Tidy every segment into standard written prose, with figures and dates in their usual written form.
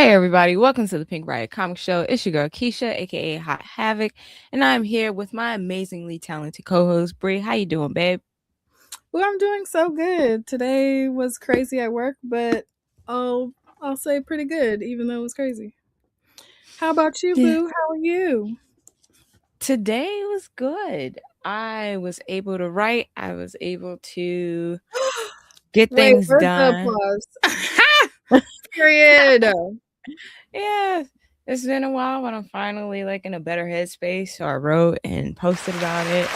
Hey everybody, welcome to the Pink Riot Comic Show. It's your girl Keisha, aka Hot Havoc, and I'm here with my amazingly talented co-host Bree. How you doing, babe? Well, I'm doing so good. Today was crazy at work, but I'll say pretty good, even though it was crazy. How about you, Yeah. boo? How are you? Today was good. I was able to write. I was able to get Wait, things where's the done. applause? Period. Yeah, it's been a while, but I'm finally like in a better headspace. So I wrote and posted about it.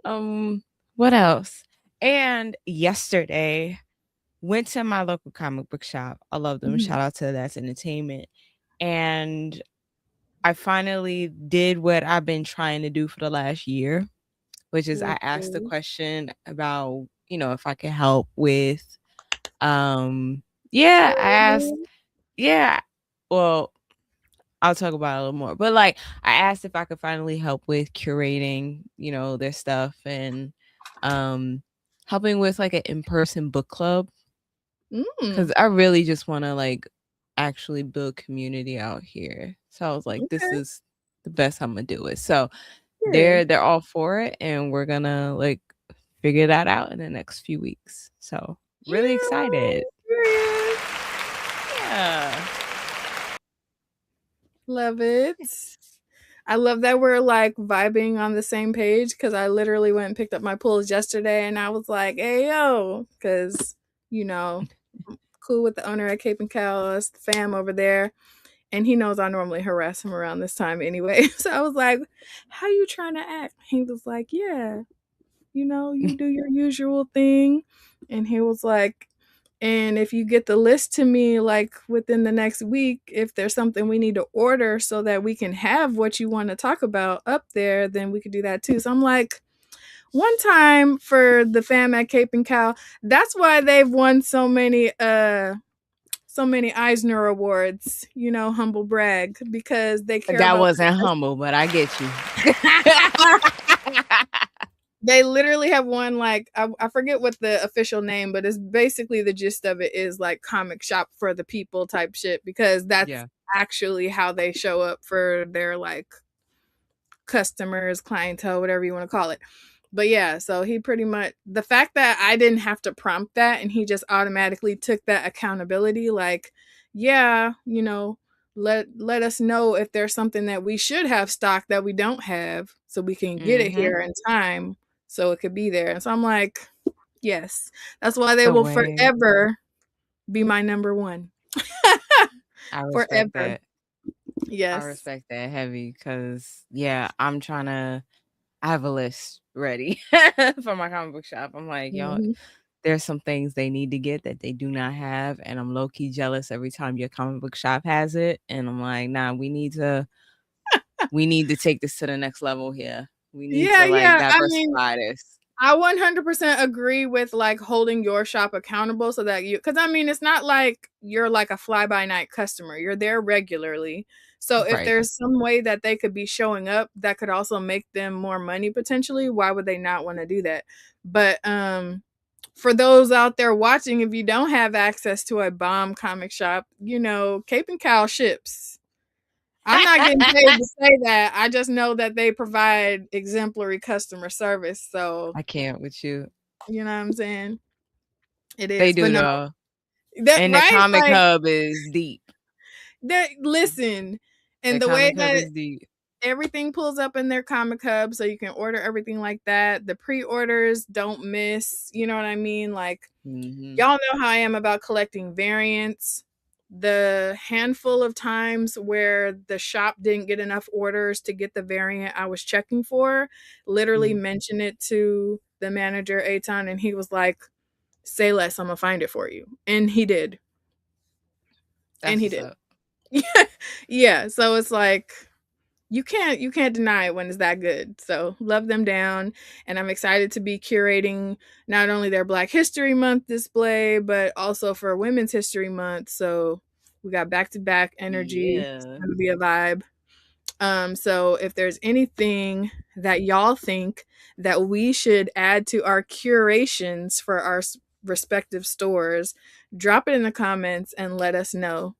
Aw. What else? And yesterday went to my local comic book shop. I love them. Mhm. Shout out to That's Entertainment. And I finally did what I've been trying to do for the last year, which is I Which asked the is question about, if I could help with yeah, I asked curating. yeah. Well, I'll talk about it a little more. But like I asked if I could finally help with curating, their stuff and helping with like an in-person book club. Mm, 'Cause I really just wanna, like, actually build community out here. So I was like, "This okay, is the best Imma do it." So period. they're all for it, and we're gonna, like, figure that out in the next few weeks. So, really excited. Yeah, period. Yeah. Love it. I love that we're like vibing on the same page because I literally went and picked up my pulls yesterday and I was like, hey, yo, because, you know, cool with the owner at Cape and Cow, us, the fam over there. And he knows I normally harass him around this time anyway. So I was like, how you trying to act? He was like, yeah, you do your usual thing. And he was like, and if you get the list to me like within the next week, if there's something we need to order so that we can have what you want to talk about up there, then we could do that too. So I'm like, one time for the fam at Cape and Cow, that's why they've won so many Eisner Awards, humble brag, because they care That about wasn't humble, but I get you. they literally have won like I forget what the official name, but it's basically the gist of it is like comic shop for the people type shit because that's Yeah. actually how they show up for their like customers, clientele, whatever you want to call it. But yeah, so he pretty much the fact that I didn't have to prompt that and he just automatically took that accountability like, yeah, let us know if there's something that we should have stocked that we don't have so we can get it Mhm. here in time so it could be there. And so I'm like, yes. That's why they The will way forever be my number one. I respect Forever. that. I Yes. respect that heavy because, yeah, I have a list ready for my comic book shop. I'm like, y'all, Mhm. there's some things they need to get that they do not have, and I'm low key jealous every time your comic book shop has it. And I'm like, nah, we need to take this to the next level here. We need Yeah, to like yeah. I mean, diversify this. I 100% agree with like holding your shop accountable so that because I mean, it's not like you're like a fly by night customer, you're there regularly. So if Right. there's some way that they could be showing up that could also make them more money potentially, why would they not want to do that? But for those out there watching, if you don't have access to a bomb comic shop, Cape and Cow ships. I'm not getting paid to say that. I just know that they provide exemplary customer service. So, I can't with you. you know what I'm saying? It They is. But do no, though. that And the right? comic Like hub is deep. that listen, The and the way comic hub that is deep. everything pulls up in their comic hub so you can order everything like that. The pre-orders don't miss, you know what I mean? Like Hmm. y'all know how I am about collecting variants. The handful of times where the shop didn't get enough orders to get the variant I was checking for, literally Hmm. mentioned it to the manager, Aton, and he was like, say less, I'm gonna find it for you. And he did. And That's he what's did. up. Yeah. So it's like you can't deny it when it's that good. So love them down. And I'm excited to be curating not only their Black History Month display, but also for Women's History Month. So we got back to back energy. It's Yeah. gonna be a vibe. So if there's anything that y'all think that we should add to our curations for our respective stores. Drop it in the comments and let us know.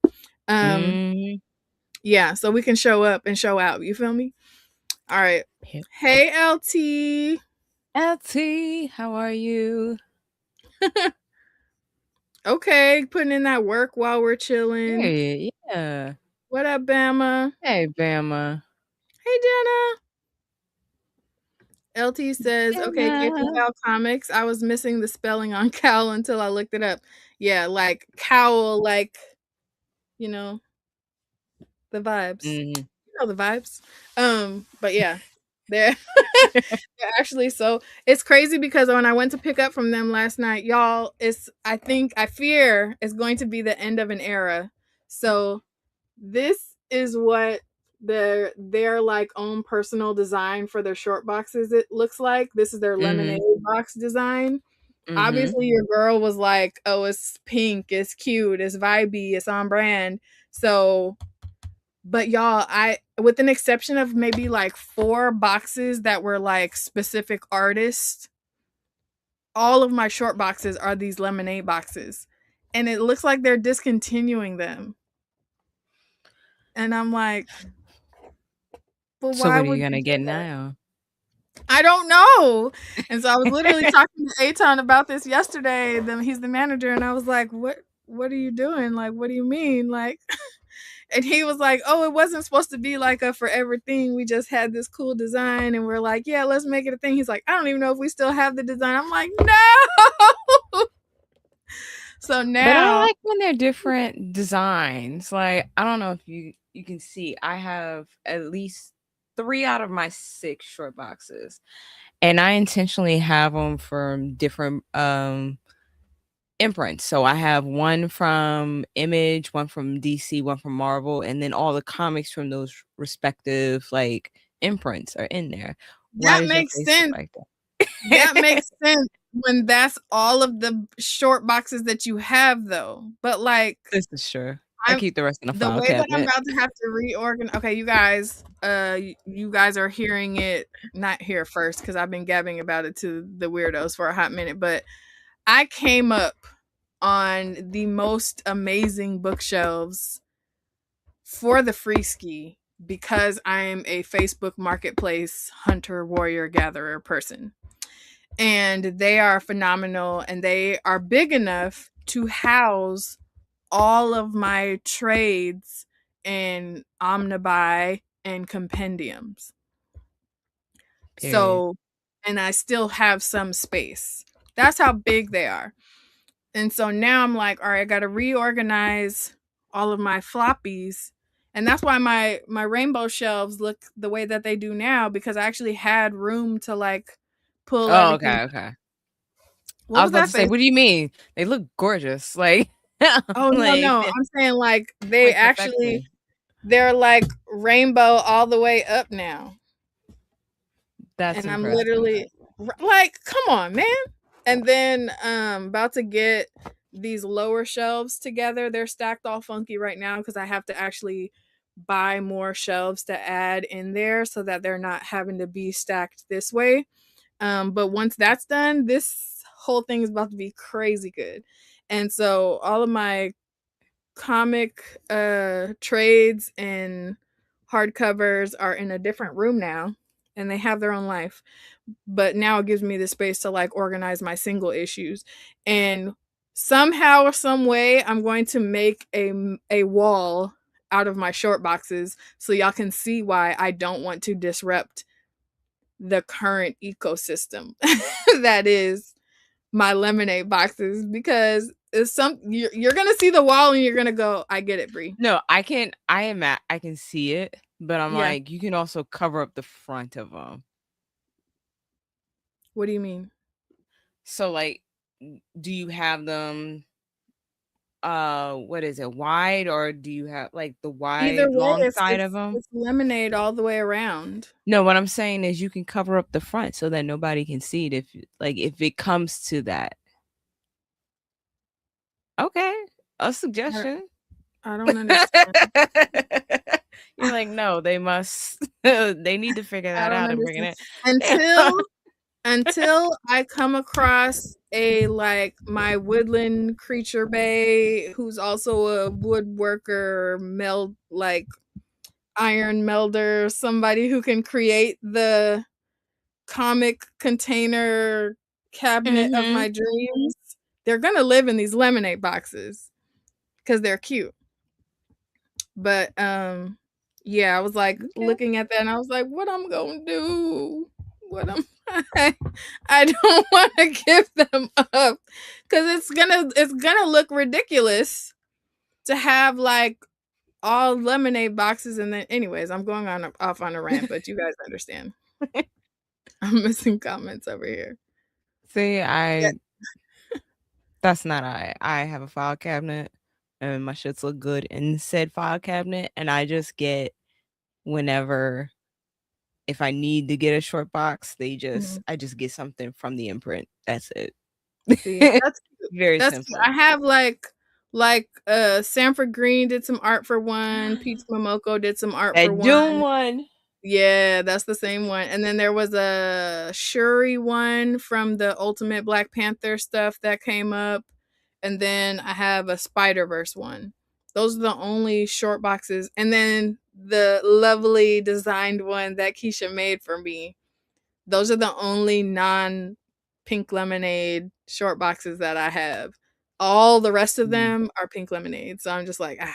Um, Mm. yeah, so we can show up and show out. You feel me? All right. Hey, LT. LT, how are you? Okay, putting in that work while we're chilling. Hey, yeah. What up, Bama? Hey, Bama. Hey, Jenna. LT says, okay, Jenna. K2 Comics. I was missing the spelling on cowl until I looked it up. Yeah, like cowl, like, you know, the vibes. Mhm. You know the vibes. But yeah, they're they're actually so it's crazy because when I went to pick up from them last night, y'all, I fear it's going to be the end of an era. So this is what their like own personal design for their short boxes it looks like. This is their lemonade Mhm. box design. Mhm. Obviously your girl was like, oh, it's pink, it's cute, it's vibey, it's on brand. So but y'all, I with an exception of maybe like 4 boxes that were like specific artists, all of my short boxes are these lemonade boxes. And it looks like they're discontinuing them. And I'm like, well, So why what are would you you gonna do get that? now? I don't know. And so I was literally talking to Aton about this yesterday. He's the manager, and I was like, what are you doing? Like, what do you mean? Like and he was like, oh, it wasn't supposed to be like a forever thing. We just had this cool design and we're like, yeah, let's make it a thing. He's like, I don't even know if we still have the design. I'm like, no. So But I now like when they're different designs. Like, I don't know if you can see, I have at least 3 out of my 6 short boxes. And I intentionally have them from different imprints. So I have one from Image, one from DC, one from Marvel, and then all the comics from those respective like imprints are in there. Why that does your makes face look sense. like That that? makes sense when that's all of the short boxes that you have though. But like This is true. I I'm keep the rest in a the file way that I'm cabinet. about to have to reorganize. Okay, you guys are hearing it not here first because I've been gabbing about it to the weirdos for a hot minute, but I came up on the most amazing bookshelves for the free ski because I'm a Facebook marketplace hunter, warrior, gatherer person. And they are phenomenal and they are big enough to house all of my trades and omnibuy and compendiums. Period. So, and I still have some space. That's how big they are. And so now I'm like, all right, I got to reorganize all of my floppies. And that's why my rainbow shelves look the way that they do now because I actually had room to like pull Oh, everything. okay, okay. What I was was about that to say, face? what do you mean? They look gorgeous. Like, Oh no, like, no. I'm saying like they like actually perfection. they're like rainbow all the way up now. That's And I'm impressive. literally like, come on, man. And then about to get these lower shelves together. They're stacked all funky right now because I have to actually buy more shelves to add in there so that they're not having to be stacked this way. But once that's done, this whole thing is about to be crazy good. And so all of my comic trades and hardcovers are in a different room now and they have their own life, but now it gives me the space to like organize my single issues. And somehow or some way I'm going to make a wall out of my short boxes so y'all can see why I don't want to disrupt the current ecosystem that is my lemonade boxes because it's you're gonna see the wall and you're gonna go, I get it, Bree. No, I can see it, but I'm Yeah. like, you can also cover up the front of them. What do you mean? So, like, do you have them, what is it, wide, or do you have, like, the Either wide, way, long side of them? it's lemonade all the way around. No, what I'm saying is you can cover up the front so that nobody can see it if it comes to that. Okay, a I, suggestion. I don't understand. You're like, "No, they must they need to figure I that don't out and bring understand it in." until I come across a like my woodland creature bay who's also a woodworker meld like iron melder, somebody who can create the comic container cabinet of Mm-hmm. my dreams. They're gonna live in these lemonade boxes because they're cute. But yeah, I was like Okay. looking at that and I was like, what I'm gonna do? What am I? I don't want to give them up because it's gonna look ridiculous to have like all lemonade boxes and then anyways, I'm going on off on a rant, but you guys understand. I'm missing comments over here. See, Yeah. that's not I have a file cabinet and my shits look good in said file cabinet and I just get whenever if I need to get a short box, Mhm. I just get something from the imprint. That's it. See, that's cute. Very That's cute. simple. I have Sanford Green did some art for one, Peach Momoko did some art for That one. Doom one. Yeah, that's the same one. And then there was a Shuri one from the Ultimate Black Panther stuff that came up. And then I have a Spider-Verse one. Those are the only short boxes. And then the lovely designed one that Keisha made for me. Those are the only non pink lemonade short boxes that I have. All the rest of Mm. them are pink lemonade. So I'm just like, ah.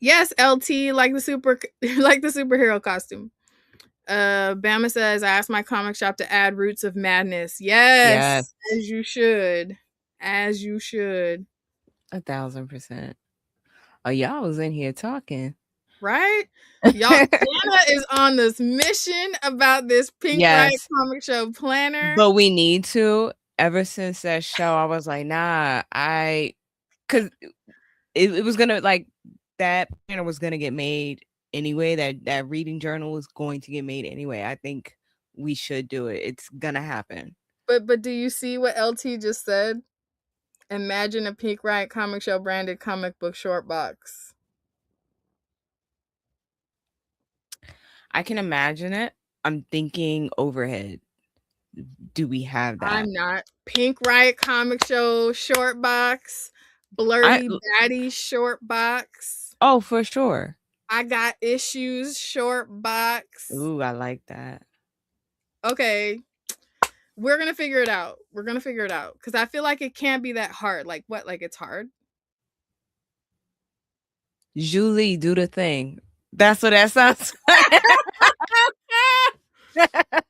Yes, LT, like the like the superhero costume. Bama says, I asked my comic shop to add Roots of Madness. Yes, Yes, as you should. As you should. 1,000%. Oh, y'all was in here talking. Right? Y'all, Anna is on this mission about this Pink Riot Yes, comic show planner. but we need to. Ever since that show, I was like, nah, because it was gonna like that planner was gonna get made anyway. That reading journal was going to get made anyway. I think we should do it. It's gonna happen. But do you see what LT just said? Imagine a Pink Riot comic show branded comic book short box. I can imagine it. I'm thinking overhead. Do we have that? I'm not. Pink Riot comic show short box. I Blurry Baddie short box. Oh, for sure. I got issues short box. Ooh, I like that. Okay. We're gonna figure it out. We're gonna figure it out. Cause I feel like it can't be that hard. Like what? Like it's hard. Julie, do the thing. That's what that sounds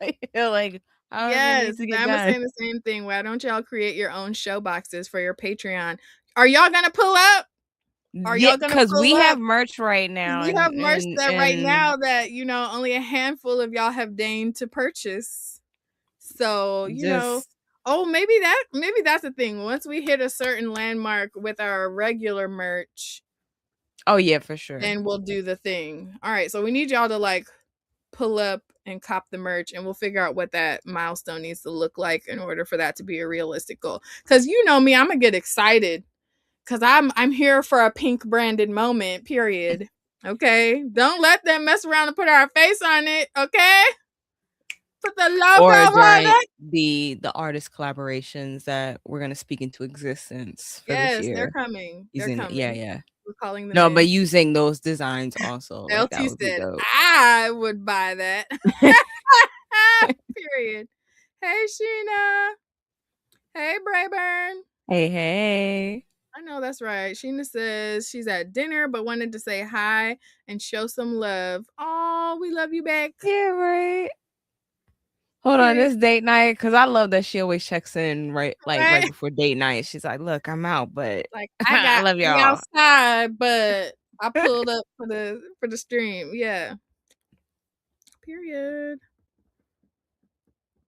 like. You're like, however it Yes, needs to get Bama's done. saying the same thing. Why don't y'all create your own show boxes for your Patreon? Are y'all gonna pull up? Are Yeah, y'all gonna because pull we up? have merch right now We have merch that right and now that only a handful of y'all have deigned to purchase. So just oh maybe that's the thing. Once we hit a certain landmark with our regular merch, oh yeah, for sure. then we'll do the thing. All right, so we need y'all to like pull up and cop the merch and we'll figure out what that milestone needs to look like in order for that to be a realistic goal. Cause you know me, I'm gonna get excited because I'm here for a pink branded moment, period. Okay. Don't let them mess around and put our face on it. Okay. Put the logo Or on during it. the artist collaborations that we're gonna speak into existence for this Yes, they're year. coming. They're Using yeah, coming. yeah. We're calling them No, but in. using those designs also, like, that LT would be said, dope. I would buy that. Period. Hey, Sheena. Hey, Brayburn. Hey, hey. I know that's right. Sheena says she's at dinner but wanted to say hi and show some love. Oh, we love you back. Yeah, right. Hold on, Period. this date night because I love that she always checks in right Right? before date night. She's like, "Look, I'm out, but Like I I got love me y'all." outside, but I pulled up for the stream. Yeah. Period.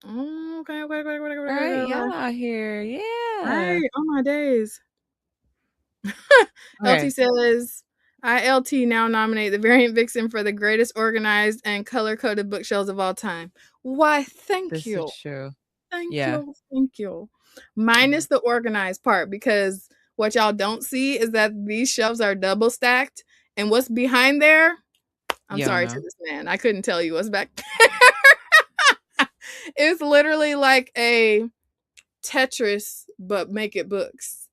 Oh, okay, okay, okay, okay, All right, okay, y'all okay. out here, yeah. Right. Oh my days. LT Okay, says, I LT now nominate the variant vixen for the greatest organized and color coded bookshelves of all time. Why, thank this is you. true. Thank Yeah. you. Thank you. Minus the organized part, because what y'all don't see is that these shelves are double stacked. And what's behind there? I'm You don't sorry to know. this man. I couldn't tell you what's back there. It's literally like a Tetris, but make it books.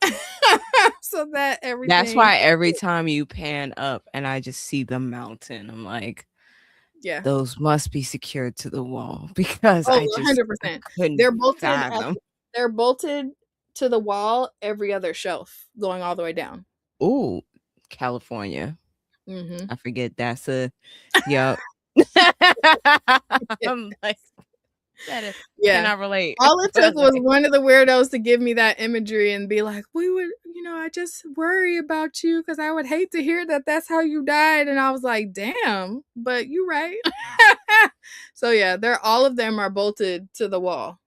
So that That's everything, why every time you pan up and I just see the mountain, I'm like, yeah. those must be secured to the wall because Oh, I 100%. couldn't They're bolted at fathom. they're bolted to the wall every other shelf going all the way down. Ooh, California. Mhm. I forget that's a yup. I'm like, that is Yeah. cannot relate. All it took But was like, one of the weirdos to give me that imagery and be like, "We would, I just worry about you because I would hate to hear that that's how you died." And I was like, "Damn, but you right." So yeah, they're all of them are bolted to the wall.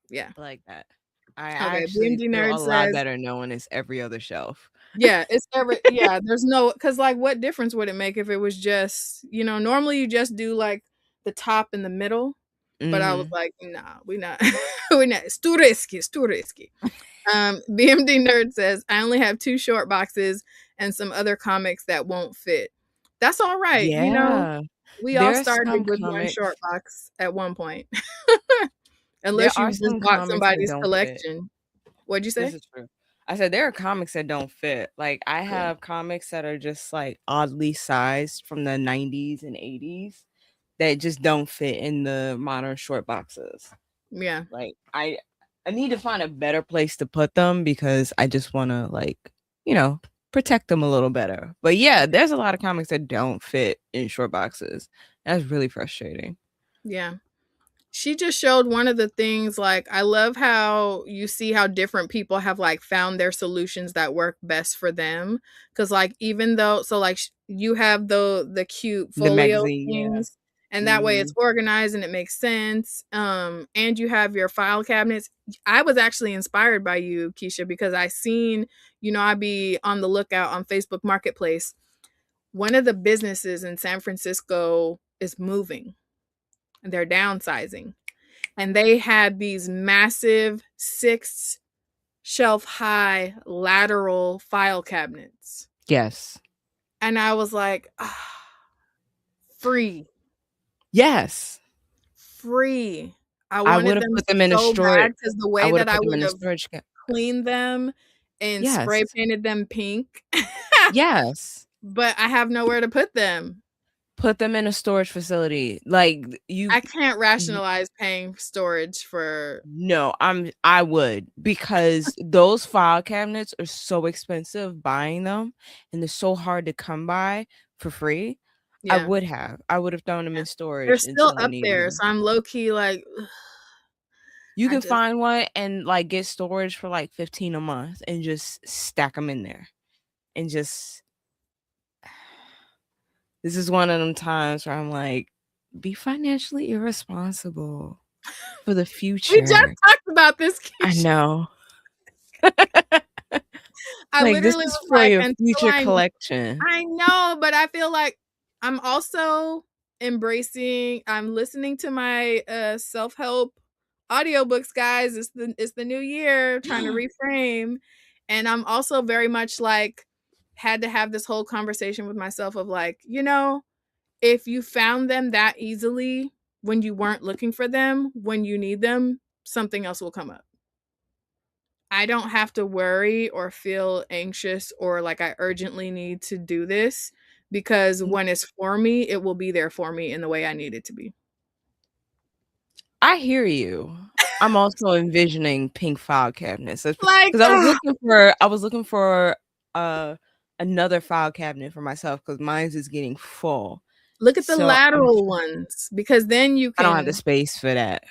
Yeah. like that. I Okay. actually BMD feel nerd a lot says, better knowing it's every other shelf. yeah, it's every yeah, there's no because like what difference would it make if it was just, normally you just do like the top and the middle. But I was Mhm. like, nah, we not we not it's too risky, it's too risky. BMD nerd says, I only have two short boxes and some other comics that won't fit. That's all right, Yeah. we all There are started some with one comics short box at one point. there Unless are you just some bought comics that somebody's don't fit. collection. What'd you This say? is true. I said there are comics that don't fit. Like I Yeah. have comics that are just like oddly sized from the 90s and 80s that just don't fit in the modern short boxes. Yeah. Like I need to find a better place to put them because I just want to like, you know, protect them a little better. But yeah, there's a lot of comics that don't fit in short boxes. That's really frustrating. Yeah. She just showed one of the things, like, I love how you see how different people have, like, found their solutions that work best for them. Because like, even though so, like, you have the cute The folio magazine, yeah. things, and that way it's Mhm. organized and it makes sense, and you have your file cabinets. I was actually inspired by you, Keisha, because I seen, I be on the lookout on Facebook Marketplace. One of the businesses in San Francisco is moving, and they're downsizing, and they had these massive 6 shelf high lateral file cabinets. Yes. And I was like, ah, free, Yes. free. I I would wanted have them put them in a so storage. bad because the I way would have that I put them would in a have storage cleaned them and Yes. spray painted them pink, Yes. but I have nowhere to put them. Put them in a storage facility. Like I can't rationalize paying storage for. no, I would because those file cabinets are so expensive buying them and they're so hard to come by for free. Yeah, I would have thrown them yeah. in They're storage still until I up needed there, them. so I'm low key like, You I can just find one and like get storage for like 15 a month and just stack them in there and just this is one of them times where I'm like, be financially irresponsible for the we just future. talked about this, I Keisha. know. I Like this literally is was for like, your until future I collection. I know, but I feel like I'm also I'm listening to my self-help audiobooks, guys. It's the new year, trying to reframe. And I'm also very much like had to have this whole conversation with myself of like, if you found them that easily when you weren't looking for them, when you need them, something else will come up. I don't have to worry or feel anxious or like I urgently need to do this, because when it's for me, it will be there for me in the way I need it to be. I hear you. I'm also envisioning pink file cabinets Like, because I was looking for uh another file cabinet for myself because mine's is getting full. look at the So lateral ones, because then you I don't have the can. space for that. I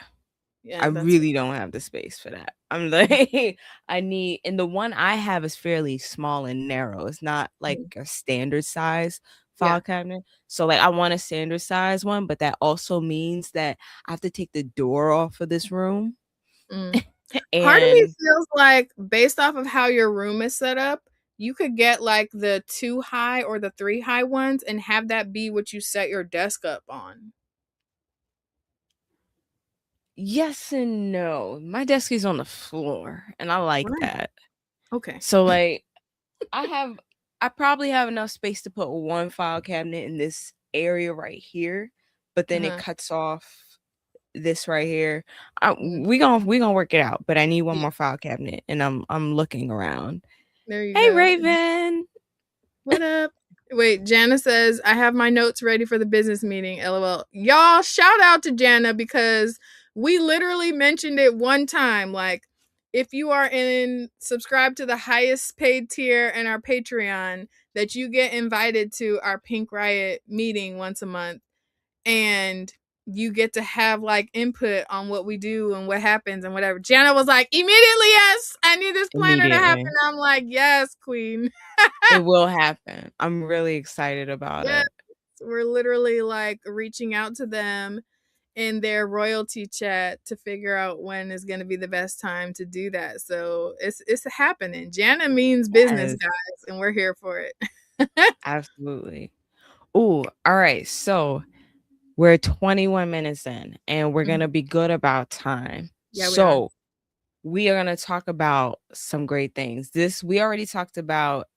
Yeah, that's really don't have the space for that. I'm like, I need, and the one I have is fairly small and narrow. It's not like mm, a standard size yeah. file cabinet. So, like, I want a standard size one, but that also means that I have to take the door off of this room. Mm. Part of me And feels like, based off of how your room is set up, you could get like the 2 high or the 3 high ones and have that be what you set your desk up on. yes and no. My desk is on the floor, and I like Right. that. Okay. So, like, I have, I probably have enough space to put one file cabinet in this area right here, but then it Uh-huh. cuts off this right here. Mm, We gonna work it out, but I need one yeah, more file cabinet, and I'm looking around. there you Hey, go. Raven. What up? Wait, Jana says, I have my notes ready for the business meeting. LOL. Y'all, shout out to Jana because we literally mentioned it one time. Like, if you are in subscribe to the highest paid tier in our Patreon, that you get invited to our Pink Riot meeting once a month, and you get to have like input on what we do and what happens and whatever. Jana was like, immediately, yes, I need this planner to happen. Immediately. I'm like, yes, queen. It will happen. I'm really excited about Yes, it. we're literally like reaching out to them in their royalty chat to figure out when is going to be the best time to do that. So it's happening. Jana means business, Yes, guys, and we're here for it. absolutely. Ooh, all right. So we're 21 minutes in, and we're gonna Mhm. be good about time. Yeah, we are. So we are gonna talk about some great things. This we already talked about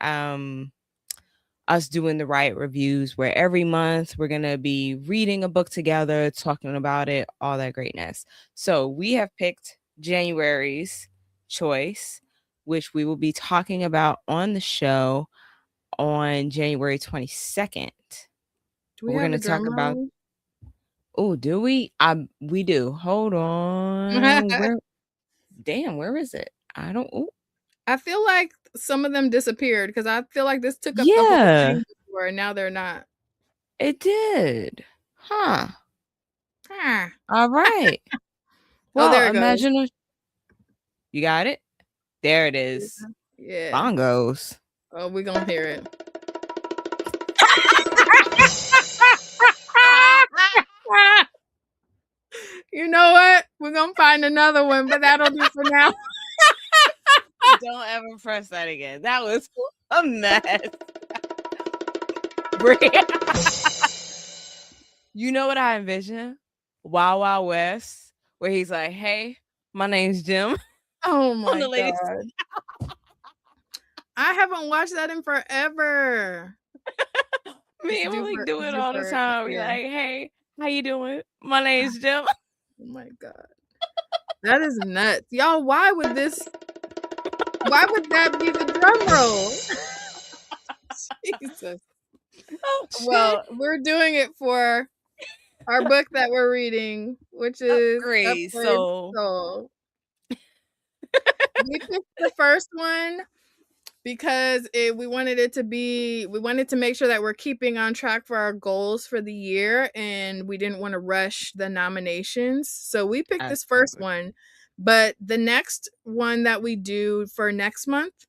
us doing the Riot reviews, where every month we're gonna be reading a book together, talking about it, all that greatness. So we have picked January's choice, which we will be talking about on the show on January 22nd. Do we We're have a gonna talk drum about. roll? Oh, do we? We do. Hold on. Where? Damn, where is it? I don't. Ooh. I feel like some of them disappeared because I feel like this took up the whole Yeah, thing before, and now they're not. it did. Huh. Ah. All right. Oh, Well, there it goes. imagine you got it. There it is. Yeah. Bongos. Oh, we're gonna hear it. You know what? We're gonna find another one, but that'll do for now. Don't ever press that again. That was a mess. You know what I envision? Wild Wild West, where he's like, "Hey, my name's Jim." Oh On my the latest, god. I haven't watched that in forever. me and Malik do It's it due all the for time. We yeah. like, "Hey, how you doing? My name's Jim." Oh my god. That is nuts. Y'all, why would that be the drum roll? Jesus. Oh shit! Well, we're doing it for our book that we're reading, which is Upgrade. Upgrade So Soul. We picked the first one because we wanted to make sure that we're keeping on track for our goals for the year, and we didn't want to rush the nominations. So we picked this first absolutely. one, but the next one that we do for next month,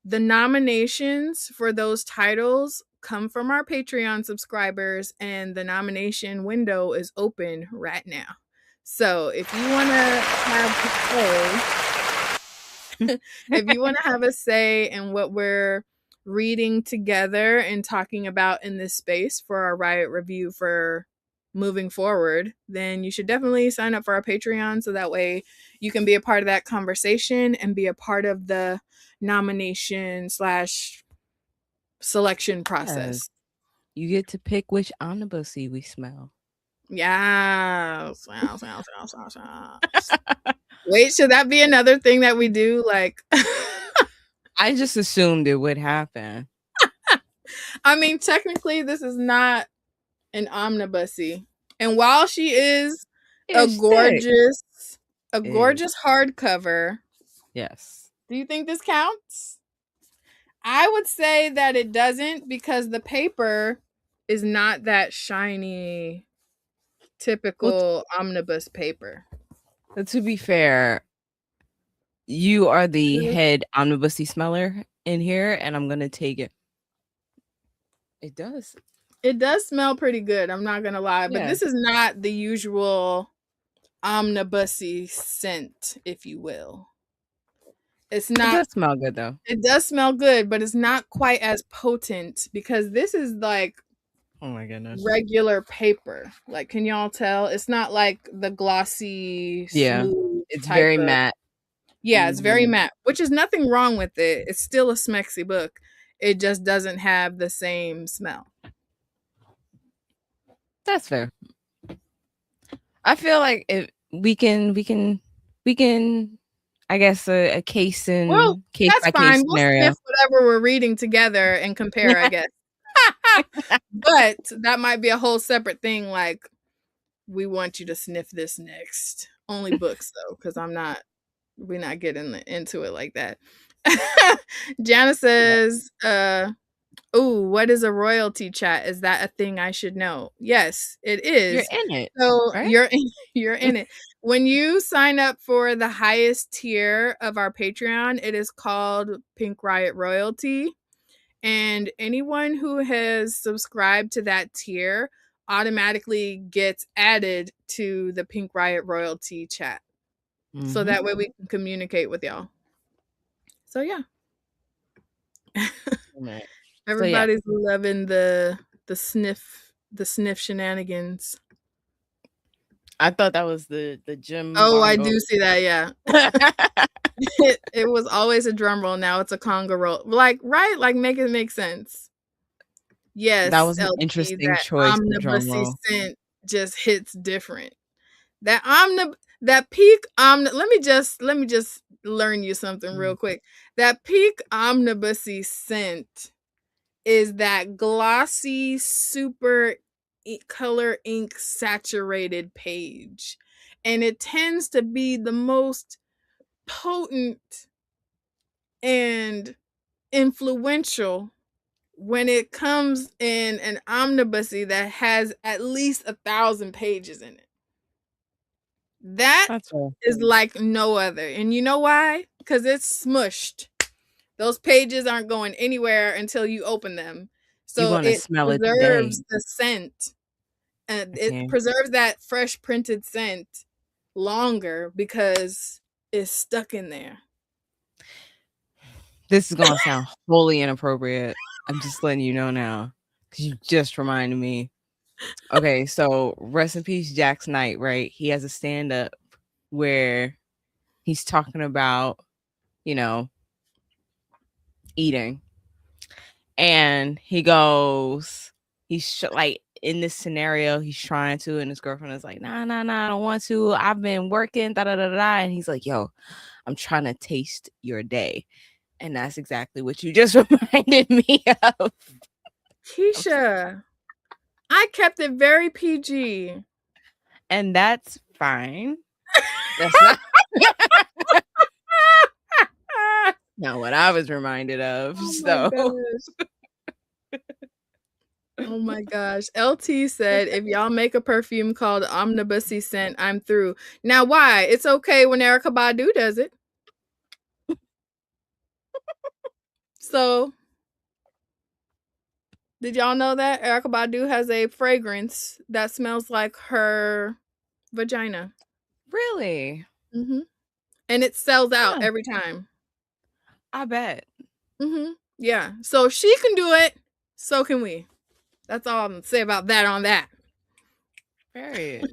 the nominations for those titles come from our Patreon subscribers, and the nomination window is open right now. So if you want to have a say, if you want to have a say in what we're reading together and talking about in this space for our Riot review for moving forward, then you should definitely sign up for our Patreon so that way you can be a part of that conversation and be a part of the nomination slash selection Yes. process. You get to pick which omnibusy we smell. Yeah. Wait, should that be another thing that we do? Like, I just assumed it would happen. I mean, technically, this is not an omnibusy. And while she is a It's thick. gorgeous, It is. hardcover, Yes. do you think this counts? I would say that it doesn't because the paper is not that shiny, Well, typical omnibus paper. to be fair, you are the head omnibusy smeller in here, and I'm gonna take it. It does. It does smell pretty good, I'm not gonna lie, but Yeah. this is not the usual omnibusy scent, if you will. It's It not does smell good though. It does smell good, but it's not quite as potent because this is like Oh my goodness. regular paper. Like, can y'all tell? It's not like the glossy, Yeah. smooth It's type very of. matte. Yeah, it's very Mhm. matte, which is nothing wrong with it. It's still a smexy book. It just doesn't have the same smell. That's fair. I feel like we can I guess a Well, case that's by case fine. We'll scenario. sniff whatever we're reading together and compare, I guess. But that might be a whole separate thing. Like, we want you to sniff this next. Only books though, because we're not getting into it like that. Jana Yeah. says, "Ooh, what is a royalty chat? Is that a thing I should know?" Yes, it You're is. in it, So right? you're in it. When you sign up for the highest tier of our Patreon, it is called Pink Riot Royalty. And anyone who has subscribed to that tier automatically gets added to the Pink Riot Royalty chat. So Mm-hmm. that way we can communicate with y'all. So yeah. So yeah, Everybody's loving the sniff shenanigans. I thought that was the Jim Oh, I Bongo. do see that, yeah. It was always a drum roll, now it's a conga roll. Like, right? Like, make it make sense. That Yes, was an LT, interesting that choice of drum omnibusy roll. scent just hits different. That that peak let me just learn you something real Mm. quick. That peak omnibusy scent is that glossy, super color ink saturated page. And it tends to be the most potent and influential when it comes in an omnibusy that has at least 1,000 pages in it. That That's all. is like no other. And you know why? Because it's smushed. Those pages aren't going anywhere until you open them. You're So gonna it smell it today. preserves the scent, and it Okay. preserves that fresh printed scent longer because it's stuck in there. This is gonna sound wholly inappropriate. I'm just letting you know now, because you just reminded me. Okay, so rest in peace, Jack's Knight, right? He has a stand up where he's talking about, you know, eating. And he goes, like in this scenario, he's trying to, and his girlfriend is like, nah, nah, nah, I don't want to. I've been working, da da da da. And he's like, yo, I'm trying to taste your day. And that's exactly what you just reminded me of. Keisha, I kept it very PG. And that's fine. That's not not what I was reminded of. Oh my So gosh. Oh my gosh. LT said, if y'all make a perfume called Omnibusy Scent, I'm through. Now, why? It's okay when Erica Badu does it. So, did y'all know that Erica Badu has a fragrance that smells like her vagina? really, Hmm. And it sells out huh, every time. I bet. Hmm. Yeah. So, if she can do it, so can we. That's all I'm going to say about that on that. Period.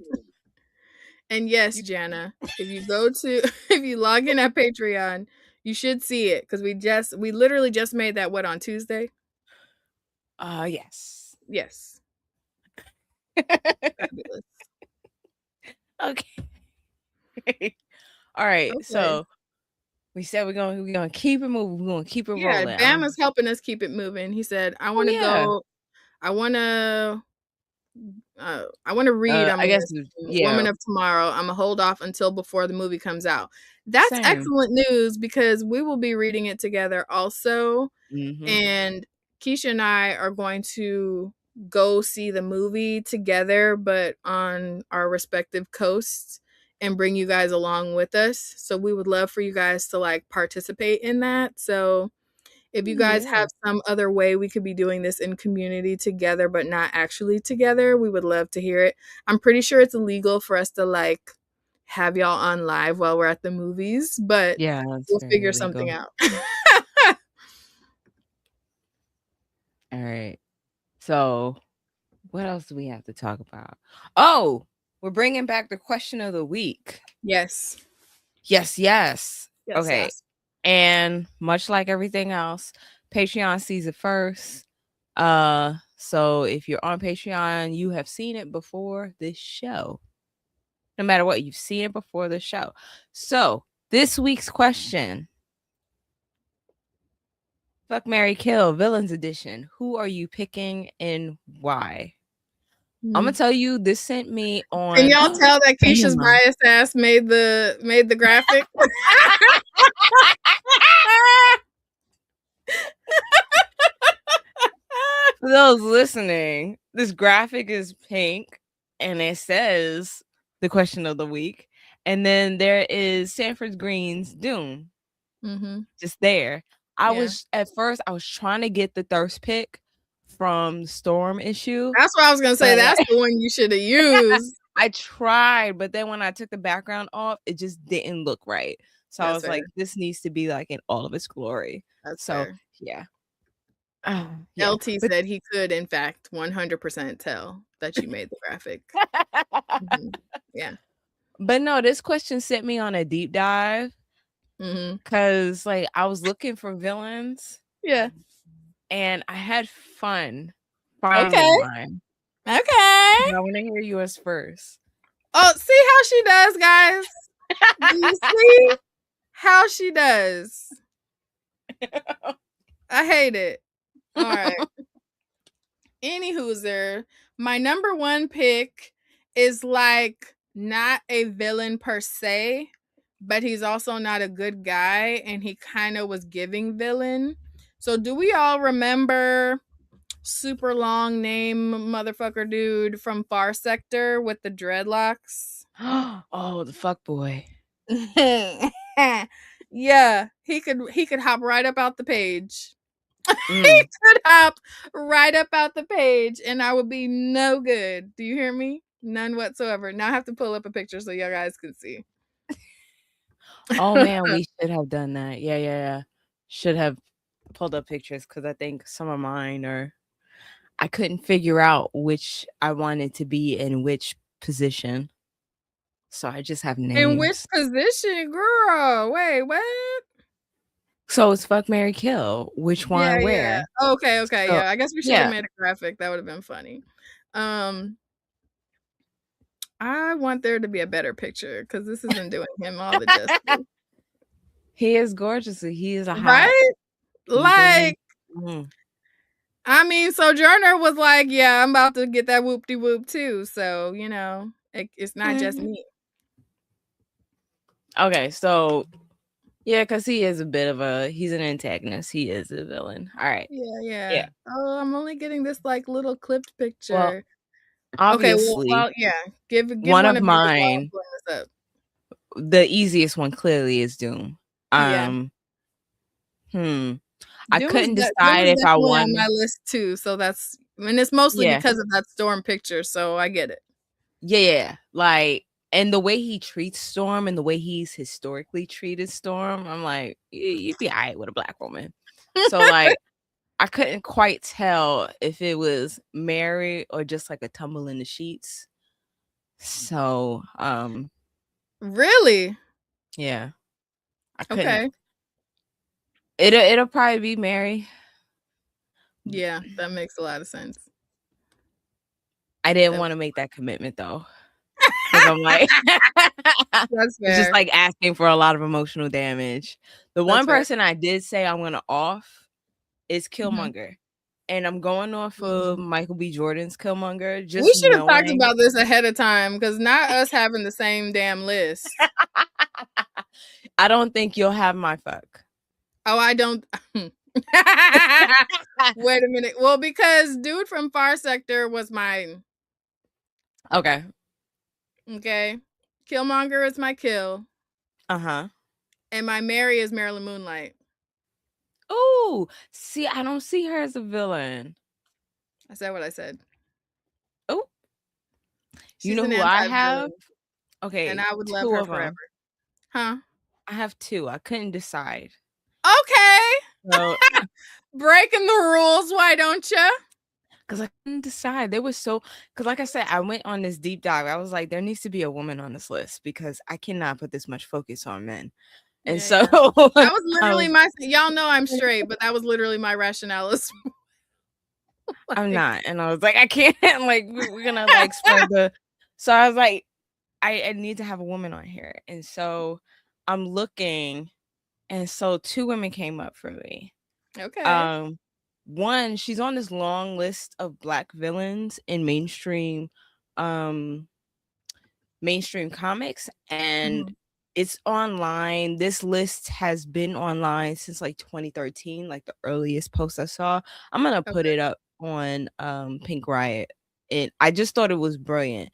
And yes, You, Jana, if you go to if you log in at Patreon, you should see it because we literally just made that what on Tuesday? yes. Yes. Fabulous. Okay. All right. Okay. So we said we're gonna keep it moving. We're gonna keep it Yeah, rolling. Bam is helping us keep it moving. He said, Oh yeah. I want to read. I'm I guess listening. Woman yeah. of Tomorrow. I'm gonna hold off until before the movie comes out. That's Same. excellent news because we will be reading it together also. Mm-hmm. And Keisha and I are going to go see the movie together, but on our respective coasts and bring you guys along with us. So we would love for you guys to like participate in that. So if you guys Yeah. have some other way we could be doing this in community together, but not actually together, we would love to hear it. I'm pretty sure it's illegal for us to like have y'all on live while we're at the movies, but Yeah, that's we'll very figure something illegal. out. All right. So what else do we have to talk about? Oh, we're bringing back the question of the week. Yes. Yes, yes. Yes, Okay. yes. And much like everything else, Patreon sees it first. So if you're on Patreon, you have seen it before this show. no matter what. You've seen it before the show. So this week's question: Fuck, Marry, Kill, Villains Edition. Who are you picking and why? I'm gonna tell you, this sent me Can on. y'all tell that Keisha's Damn. biased ass made the graphic? For those listening, this graphic is pink and it says the question of the week. And then there is Sanford Green's Doom just there. Yeah. At first, I was trying to get the thirst pick from Storm issue. That's what I was gonna say. That's the one you should have used. I tried, but then when I took the background off, it just didn't look right. So I That's was fair. like, this needs to be like in all of its glory. That's So fair. yeah. LT said he could, in fact, 100% tell that you made the graphic. Yeah. But no, this question sent me on a deep dive because like I was looking for villains. Yeah. And I had fun Okay. finding mine. Okay. I want to hear yours first. Oh, see how she does, guys? Do you see how she does? I hate it. All right. Anywho's, my number one pick is like not a villain per se, but he's also not a good guy, and he kind of was giving villain. So do we all remember super long name motherfucker dude from Far Sector with the dreadlocks? Oh, the fuck boy. Yeah, he could hop right up out the page. He could hop right up out the page and I would be no good. Do you hear me? None whatsoever. Now I have to pull up a picture so you guys can see. Oh man, we should have done that. Yeah. Should have pulled up pictures because I think some of mine are. I couldn't figure out which I wanted to be in which position. So I just have names. In which position, girl? Wait, what? So it's fuck, marry, kill. Which one, where? Yeah. Okay, So, yeah. I guess we should have made a graphic. That would have been funny. I want there to be a better picture because this isn't doing him all the justice. He is gorgeous. He is a hot. Right? Like, I mean, Sojourner was like, yeah, I'm about to get that whoop-de-whoop too. So, you know, it's not just me. Okay, so yeah, because he is he's an antagonist. He is a villain. All right. Yeah. Oh, I'm only getting this like little clipped picture. Well, obviously, okay, well, yeah. Give one of mine. The easiest one clearly is Doom. I couldn't decide if I wanted on my list too. So and it's mostly because of that Storm picture. So I get it. Yeah. Like, and the way he treats Storm and the way he's historically treated Storm, I'm like, you'd be all right with a black woman. So like, I couldn't quite tell if it was Mary or just like a tumble in the sheets. So, really? Yeah. I couldn't. Okay. It'll probably be Mary. Yeah, that makes a lot of sense. I didn't want to make that commitment though. I'm like, that's fair. It's just like asking for a lot of emotional damage. The one person I did say I'm gonna off is Killmonger. And I'm going off of Michael B. Jordan's Killmonger. We should have talked about this ahead of time because not us having the same damn list. I don't think you'll have my fuck. Oh, I don't. Wait a minute. Well, because dude from Far Sector was mine. Okay. Killmonger is my kill. Uh-huh. And my Mary is Marilyn Moonlight. Oh, see, I don't see her as a villain. I said what I said. Oh. You know who I have? Okay. And I would love her forever. Huh? I have two. I couldn't decide. Okay. So, breaking the rules, why don't you? Because I couldn't decide. They were so, because like I said, I went on this deep dive. I was like, there needs to be a woman on this list because I cannot put this much focus on men. And so that was literally y'all know I'm straight, but that was literally my rationale. I'm not. And I was like, I can't, like, we're gonna like spread the. So I was like, I need to have a woman on here. And so I'm looking, and so two women came up for me. Okay. Um, one, she's on this long list of black villains in um mainstream comics, and Mhm. it's online. This list has been online since like 2013, like the earliest post I saw. I'm gonna put Okay. it up on Pink Riot. I just thought it was brilliant.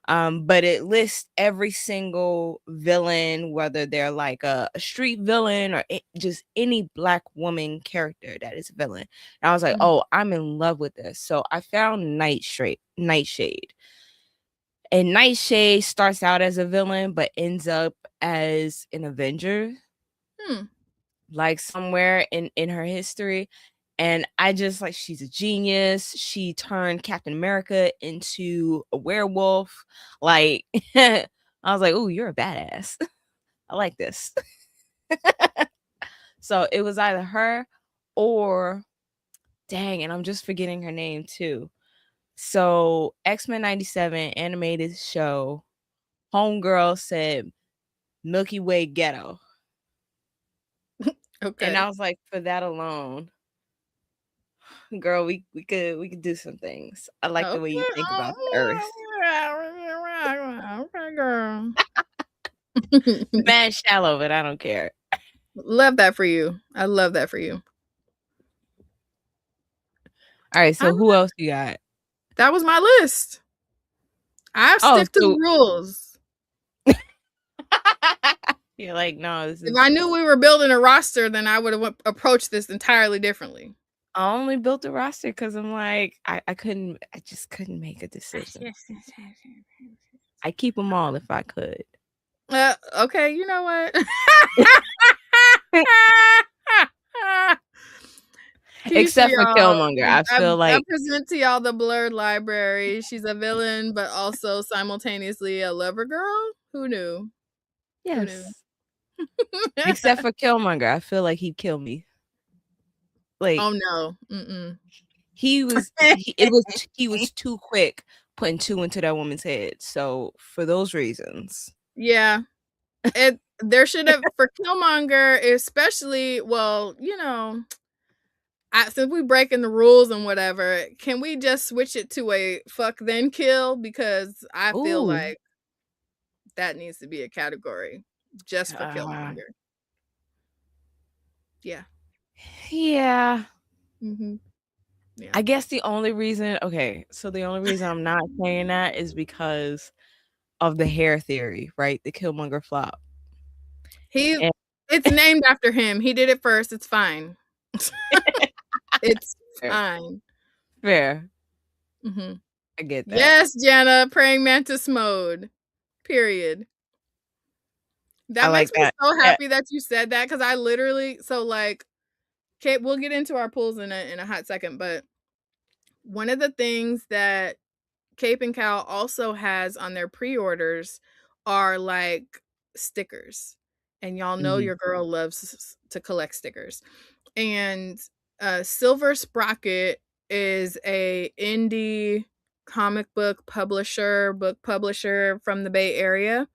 But it lists every single villain, whether they're like a street villain or just any black woman character that is a villain. And I was like, Mhm. oh, I'm in love with this. So I found Nightshade. And Nightshade starts out as a villain, but ends up as an Avenger, Hmm. like somewhere in her history. And I just like, she's a genius. She turned Captain America into a werewolf. Like I was like, "Oh, you're a badass." I like this. So it was either her or, dang, and I'm just forgetting her name too. So X-Men 97 animated show, Homegirl said Milky Way Ghetto. And Okay. I was like, for that alone, girl, we could do some things. I like the way you Okay. think about the earth. Okay, girl. Mad shallow, but I don't care. Love that for you. I love that for you. All right, I so who else you got? That was my list. I Oh, stick to the so rules. you're like, no, this If is I knew we were building a roster, then I would have approached this entirely differently. I only built a roster because I'm like, I just couldn't make a decision. I keep them all if I could. Okay, you know what? Keisha, Except for y'all. Killmonger. I feel I like, present to y'all the blurred library. She's a villain, but also simultaneously a lover girl. Who knew? Who knew? yes. Except for Killmonger. I feel like he'd kill me. Like Oh no. Mm-mm. he was too quick putting two into that woman's head. So for those reasons. Yeah. There should have for Killmonger, especially. Well, since we breaking the rules and whatever, can we just switch it to a fuck then kill? Because I feel Ooh. like that needs to be a category just for Uh, Killmonger. Yeah. yeah. Mm-hmm. Yeah. I guess the only reason, okay, so the only reason I'm not saying that is because of the hair theory, right? The Killmonger flop. He And It's named after him. He did it first. It's fine. It's fair, fine. fair. Mm-hmm. I get that. Yes, Jana, praying mantis mode. Period. I That like makes me that. so Yeah. happy that you said that because I literally okay, we'll get into our pools in a hot second, but one of the things that Cape and Cow also has on their pre-orders are like stickers. And y'all know Mhm. your girl loves to collect stickers. And Silver Sprocket is a indie book publisher from the Bay Area,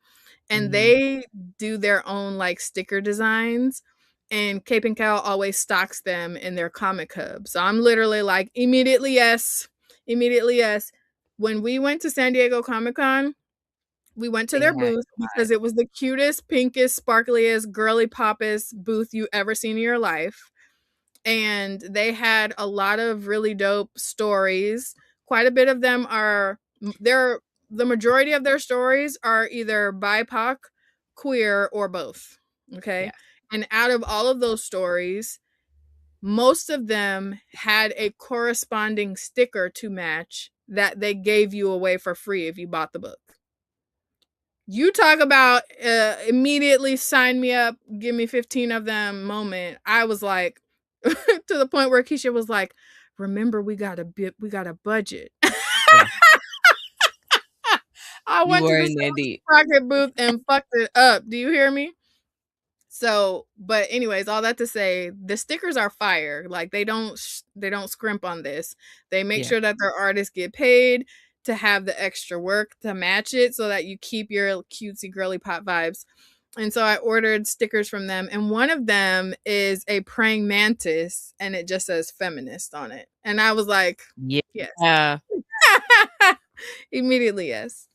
and Mhm. they do their own like sticker designs, and Cape and Cow always stocks them in their comic hub. So I'm literally like, immediately yes, immediately yes. When we went to San Diego Comic-Con, we went to They their had booth because it was the cutest, pinkest, sparkliest, girly poppest booth you ever seen in your life. And they had a lot of really dope stories. Quite a bit of them are the majority of their stories are either BIPOC, queer, or both. Okay. yeah. And out of all of those stories, most of them had a corresponding sticker to match that they gave you away for free if you bought the book. You talk about immediately sign me up, give me 15 of them moment. I was like, to the point where Keisha was like, remember we got a budget. Yeah. I You went to were the in there deep. Sprocket booth and fucked it up. Do you hear me? So, but anyways, all that to say, the stickers are fire. Like they don't scrimp on this. They make Yeah. sure that their artists get paid. to have the extra work to match it so that you keep your cutesy girly pop vibes. And so I ordered stickers from them, and one of them is a praying mantis, and it just says feminist on it. And I was like, yes. Yeah. Immediately, yes.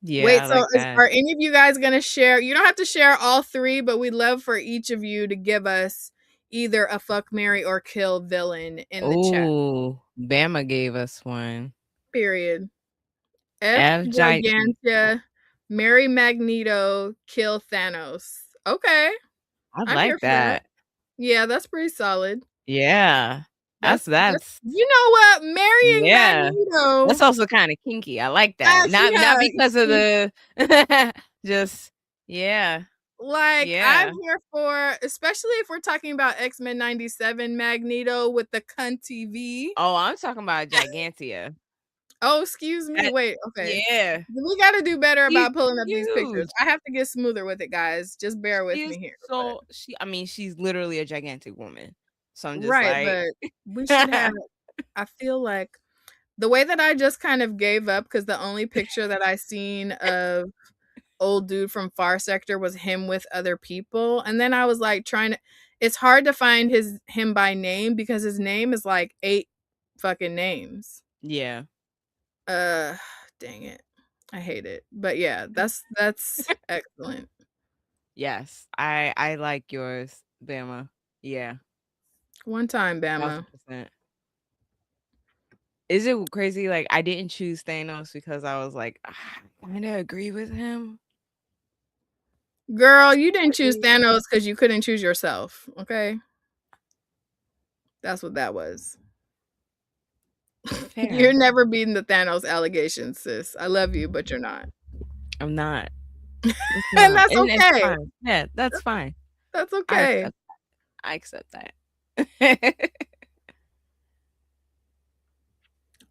Yeah, Wait, I so like that. are any of you guys going to share? You don't have to share all three, but we'd love for each of you to give us either a fuck, marry, or kill villain in the chat. Oh, Bama gave us one. Period. F F Giant. Gigantia, marry Magneto, kill Thanos. Okay, I I'm here like for that. that. Yeah, that's pretty solid. Yeah. That's You know what? Marrying yeah. Magneto. That's also kind of kinky. I like that. Actually, Not because of the just yeah. like I'm Yeah. here for, especially if we're talking about X-Men 97 Magneto with the cunt TV. Oh, I'm talking about Gigantia. Oh, excuse me. That Wait, okay. yeah. We got to do better She's about pulling up these pictures. huge. I have to get smoother with it, guys. Just bear with She is me here. But I mean, she's literally a gigantic woman. So I'm just right, like but we should have, I feel like the way that I just kind of gave up because the only picture that I seen of old dude from Far Sector was him with other people. And then I was like trying to, it's hard to find him by name because his name is like 8 fucking names. yeah. Dang it. I hate it. But yeah, that's excellent. Yes. I like yours, Bama. Yeah. One time, Bama. 1000%. Is it crazy? Like I didn't choose Thanos because I was like, I kind of agree with him. Girl, you didn't choose Thanos because you couldn't choose yourself. Okay. That's what that was. Fair. You're never beating the Thanos allegations, sis. I love you, but you're not. I'm not. And that's And it's okay. fine. Yeah, that's fine. That's I okay. accept that.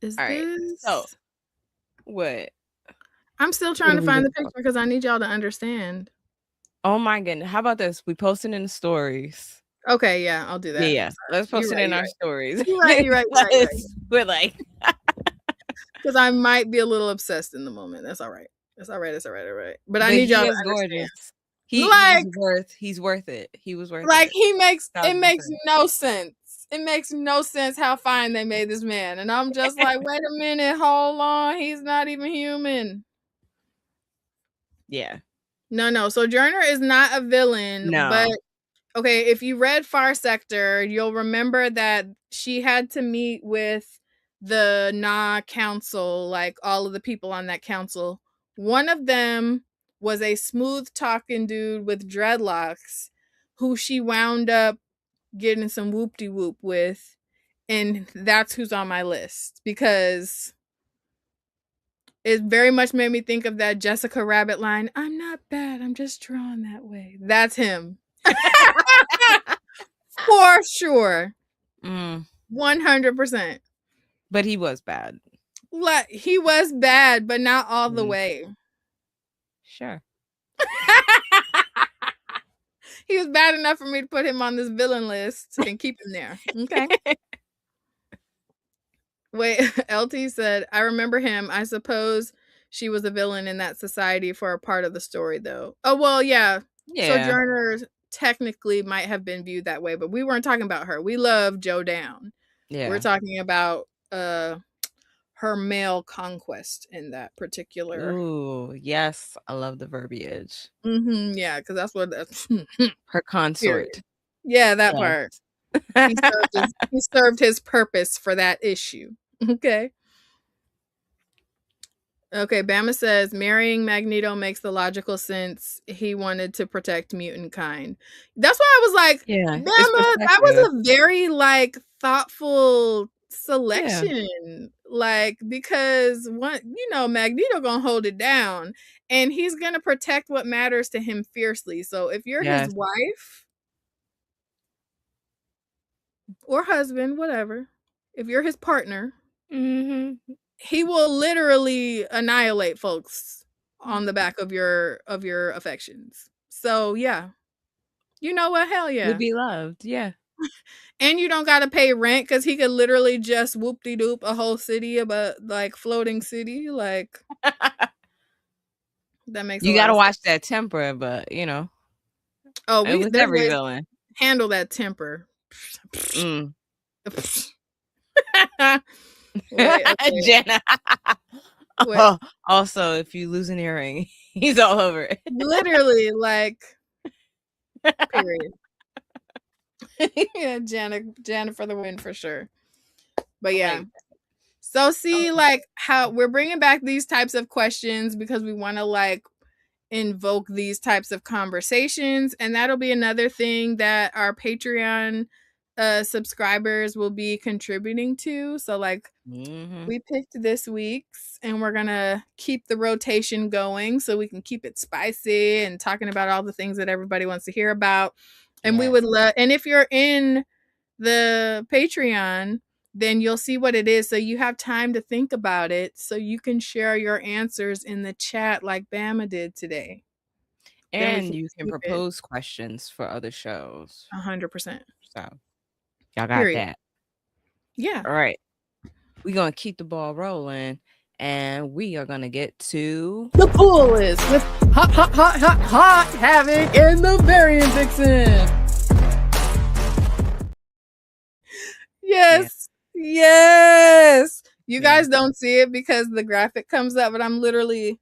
Is All right. this? So, what? I'm still trying to find the picture because I need y'all to understand. Oh my goodness. How about this? We posted in the stories. Okay, yeah, I'll do that. Yeah. Let's post it in our stories. You're right. We're like, because I might be a little obsessed in the moment. That's all right. It's all right. But I but need y'all he to is understand. gorgeous. He's worth it. He was worth it. Like it makes 1000%. no sense. It makes no sense how fine they made this man. And I'm just like, wait a minute, hold on. He's not even human. Yeah. No. Sojourner is not a villain. No. But okay, if you read Far Sector, you'll remember that she had to meet with the council, like all of the people on that council. One of them was a smooth talking dude with dreadlocks who she wound up getting some whoop-de-whoop with, and that's who's on my list because it very much made me think of that Jessica Rabbit line, I'm not bad, I'm just drawn that way. That's him. For sure. 100%. But he was bad. He was bad, but not all the way. Sure. He was bad enough for me to put him on this villain list and keep him there. Okay. Wait, LT said, I remember him. I suppose she was a villain in that society for a part of the story, though. Oh, well, yeah. Sojourner technically might have been viewed that way, but we weren't talking about her. We love Joe Down. Yeah. We're talking about her male conquest in that particular. Ooh, yes. I love the verbiage. Yeah, because that's what her consort. Yeah, that part. He served his purpose for that issue. Okay. Okay, Bama says marrying Magneto makes the logical sense. He wanted to protect mutant kind. That's why I was like, Bama, that was a very like thoughtful selection. Yeah. Like, because Magneto gonna hold it down and he's gonna protect what matters to him fiercely. So if you're his wife or husband, whatever, if you're his partner, he will literally annihilate folks on the back of your affections. So yeah, you know what? Hell yeah, you'll be loved. Yeah. And you don't gotta pay rent because he could literally just whoop de doop a whole city of a like floating city. Like that makes a You lot gotta of sense. watch that temper, but Oh, it we was there's every ways to villain. handle that temper. Mm. Wait, okay. Jenna. Wait. Oh, also, if you lose an earring, he's all over it. Literally, like, period. Yeah, Janet for the win for sure. But Oh yeah. my So see, god. like how we're bringing back these types of questions because we want to like invoke these types of conversations, and that'll be another thing that our Patreon subscribers will be contributing to. So like Mm-hmm. we picked this week's and we're gonna keep the rotation going so we can keep it spicy and talking about all the things that everybody wants to hear about. And we would Yes. love, and if you're in the Patreon, then you'll see what it is. So you have time to think about it. So you can share your answers in the chat like Bama did today. Then we And can you can keep it propose questions for other shows. 100%. So y'all got Period. that. Yeah. All right. We're gonna keep the ball rolling and we are gonna get to The pool is with hot havoc and the variant vixen. yeah. Yes. Yes. You Yeah. guys don't see it because the graphic comes up, but I'm literally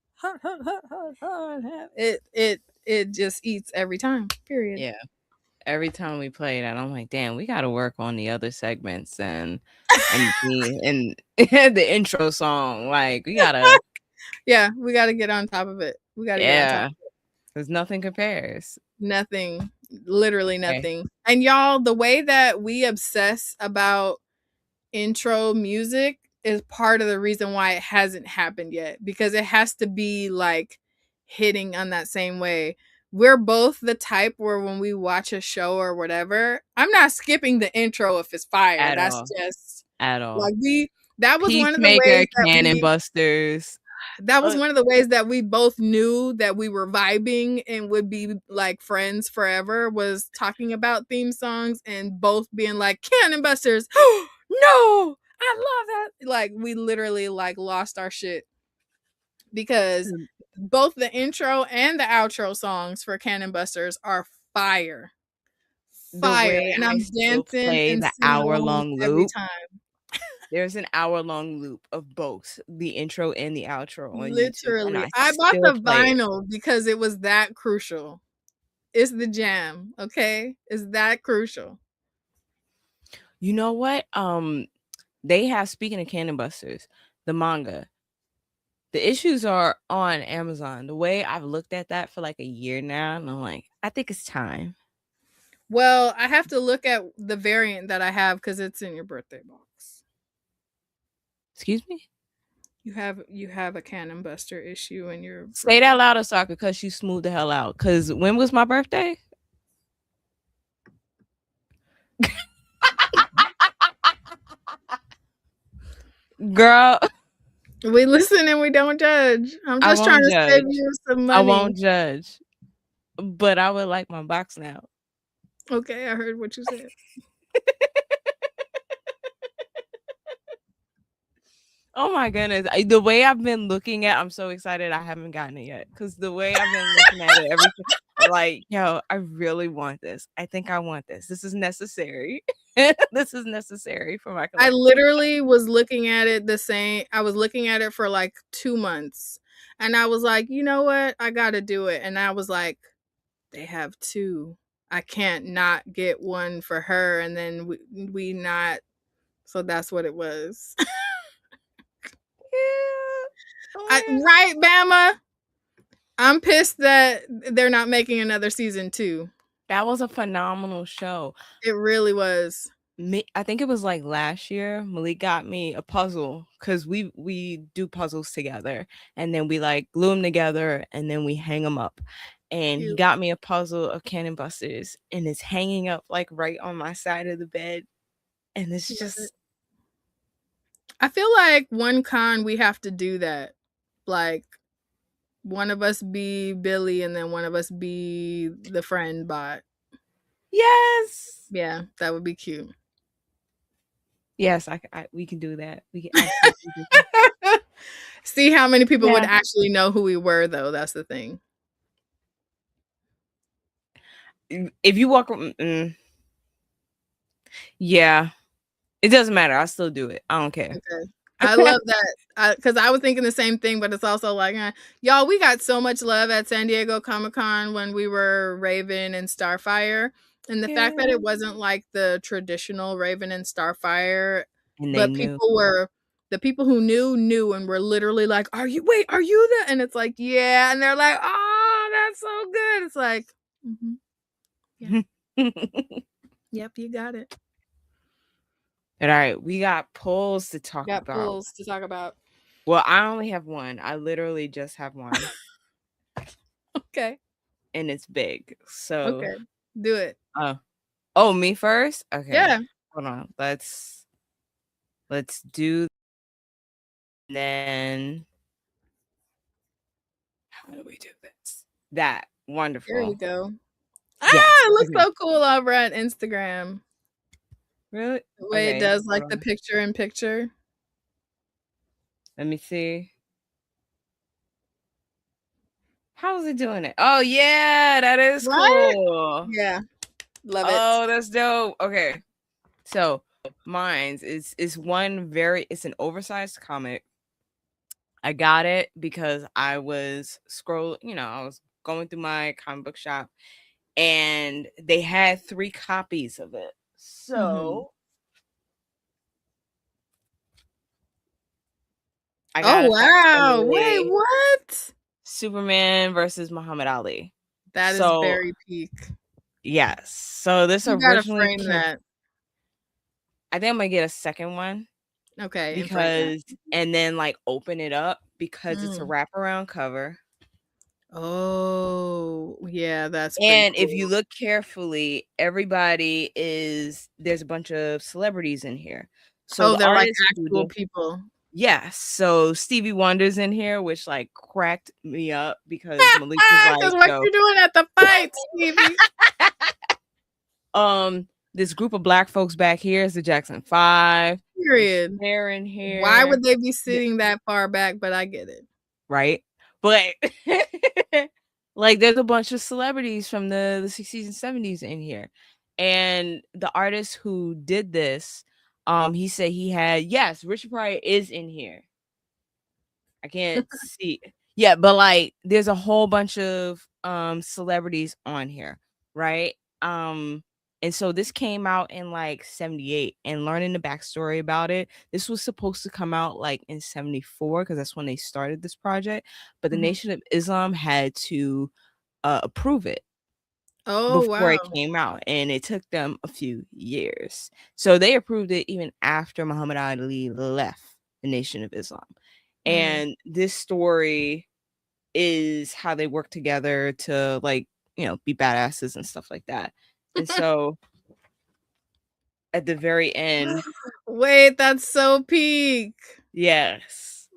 it just eats every time. Period. Yeah. Every time we play that, I'm like, damn, we gotta work on the other segments and the intro song. Like we gotta Yeah, we got to get on top of it. We got to get on top. yeah. Because nothing compares. Nothing, literally Okay. nothing. And y'all, the way that we obsess about intro music is part of the reason why it hasn't happened yet, because it has to be like hitting on that same way. We're both the type where when we watch a show or whatever, I'm not skipping the intro if it's fire. At That's all. just At all. like that was one of the ways Peacemaker, that Cannon Busters. that was one of the ways that we both knew that we were vibing and would be like friends forever, was talking about theme songs and both being like Cannon Busters. No, I love that. Like we literally like lost our shit because both the intro and the outro songs for Cannon Busters are fire. The Fire. way And I I'm still dancing play and the singing along hour-long every loop. time. There's an hour-long loop of both the intro and the outro on YouTube, and Literally. I I bought still the play it. vinyl because it was that crucial. It's the jam, okay? It's that crucial. You know what? They have, speaking of Cannon Busters, the manga. The issues are on Amazon. The way I've looked at that for like a year now, and I'm like, I think it's time. Well, I have to look at the variant that I have because it's in your birthday box. Excuse me? You have a Cannon Buster issue in your Say that louder so I could cuss you smooth the hell out. Because when was my birthday? Girl, We listen and we don't judge. I'm I just trying won't to save judge. you some I money. won't judge. But I would like my box now. Okay, I heard what you said. Oh my goodness. The way I've been looking at, I'm so excited I haven't gotten it yet. Because the way I've been looking at it, everything, I'm like, yo, I really want this. I think I want this. This is necessary. This is necessary for my I collection. literally was looking at it the same. I was looking at it for like 2 months. And I was like, you know what? I got to do it. And I was like, they have 2. I can't not get one for her. And then we not. So that's what it was. Yeah. Right, Bama? I'm pissed that they're not making another season 2. That was a phenomenal show. It really was. I think it was like last year. Malik got me a puzzle because we do puzzles together, and then we like glue them together, and then we hang them up. And he Cute. got me a puzzle of Cannon Busters, and it's hanging up like right on my side of the bed, and it's just I feel like one con we have to do that. Like one of us be Billy and then one of us be the friend bot. Yes. Yeah, that would be cute. Yes, we can do that. We can absolutely do that. See how many people would Yeah. actually know who we were, though. That's the thing. If you walk, yeah, it doesn't matter. I'll still do it. I don't care. Okay. I love that because I was thinking the same thing, but it's also like, y'all, we got so much love at San Diego Comic-Con when we were Raven and Starfire, and the fact that Yeah. it wasn't like the traditional Raven and Starfire, And they but knew. the people who knew and were literally like, are you the? And it's like, yeah, and they're like, oh, that's so good. It's like, yeah, yep, you got it. All right, we got polls to talk Got about. pools to talk about. Well, I only have one. I literally just have one, Okay, and it's big. So, okay, do it. oh, me first? Okay. Yeah. Hold on. Let's do then how do we do this? That. There you Wonderful. go. Yes. It looks Okay. so cool over at Instagram. Really? The way it Okay. does, Hold like, the on. picture in picture. Let me see. How's it doing it? Oh yeah, that is Right? cool. Yeah. Love it. Oh, that's dope. Okay. So mine's is one very it's an oversized comic. I got it because I was I was going through my comic book shop and they had 3 copies of it. Mhm. So I got Oh, a wow. Wait, facsimile what? Superman versus Muhammad Ali. That is So very peak. yes. So this You gotta originally frame came that. I think I'm gonna get a second one Okay, and frame that. because and then like open it up because it's a Mm. wraparound cover. Oh, yeah, that's pretty And if you cool. look carefully, there's a bunch of celebrities in here. So Oh, the they're like artist who actual did people. yes, so Stevie Wonder's in here, which like cracked me up because Malik was like, Because what yo, you doing at the fight, Stevie? this group of black folks back here is the Jackson 5. There's Period. Cher in Why here. would they be Yeah, sitting that far back? But I get it. right? But like there's a bunch of celebrities from the 60s and 70s in here. And the artist who did this, he said he had yes, Richard Pryor is in here. I can't see. Yeah, but like there's a whole bunch of celebrities on here, right? And so this came out in like 78 and learning the backstory about it, this was supposed to come out like in 74 because that's when they started this project, but the Mhm. Nation of Islam had to approve it Oh, before it wow. came out and it took them a few years. So they approved it even after Muhammad Ali left the Nation of Islam. Mm. And this story is how they work together to like, be badasses and stuff like that. And so at the very end, Wait, that's so peak. yes.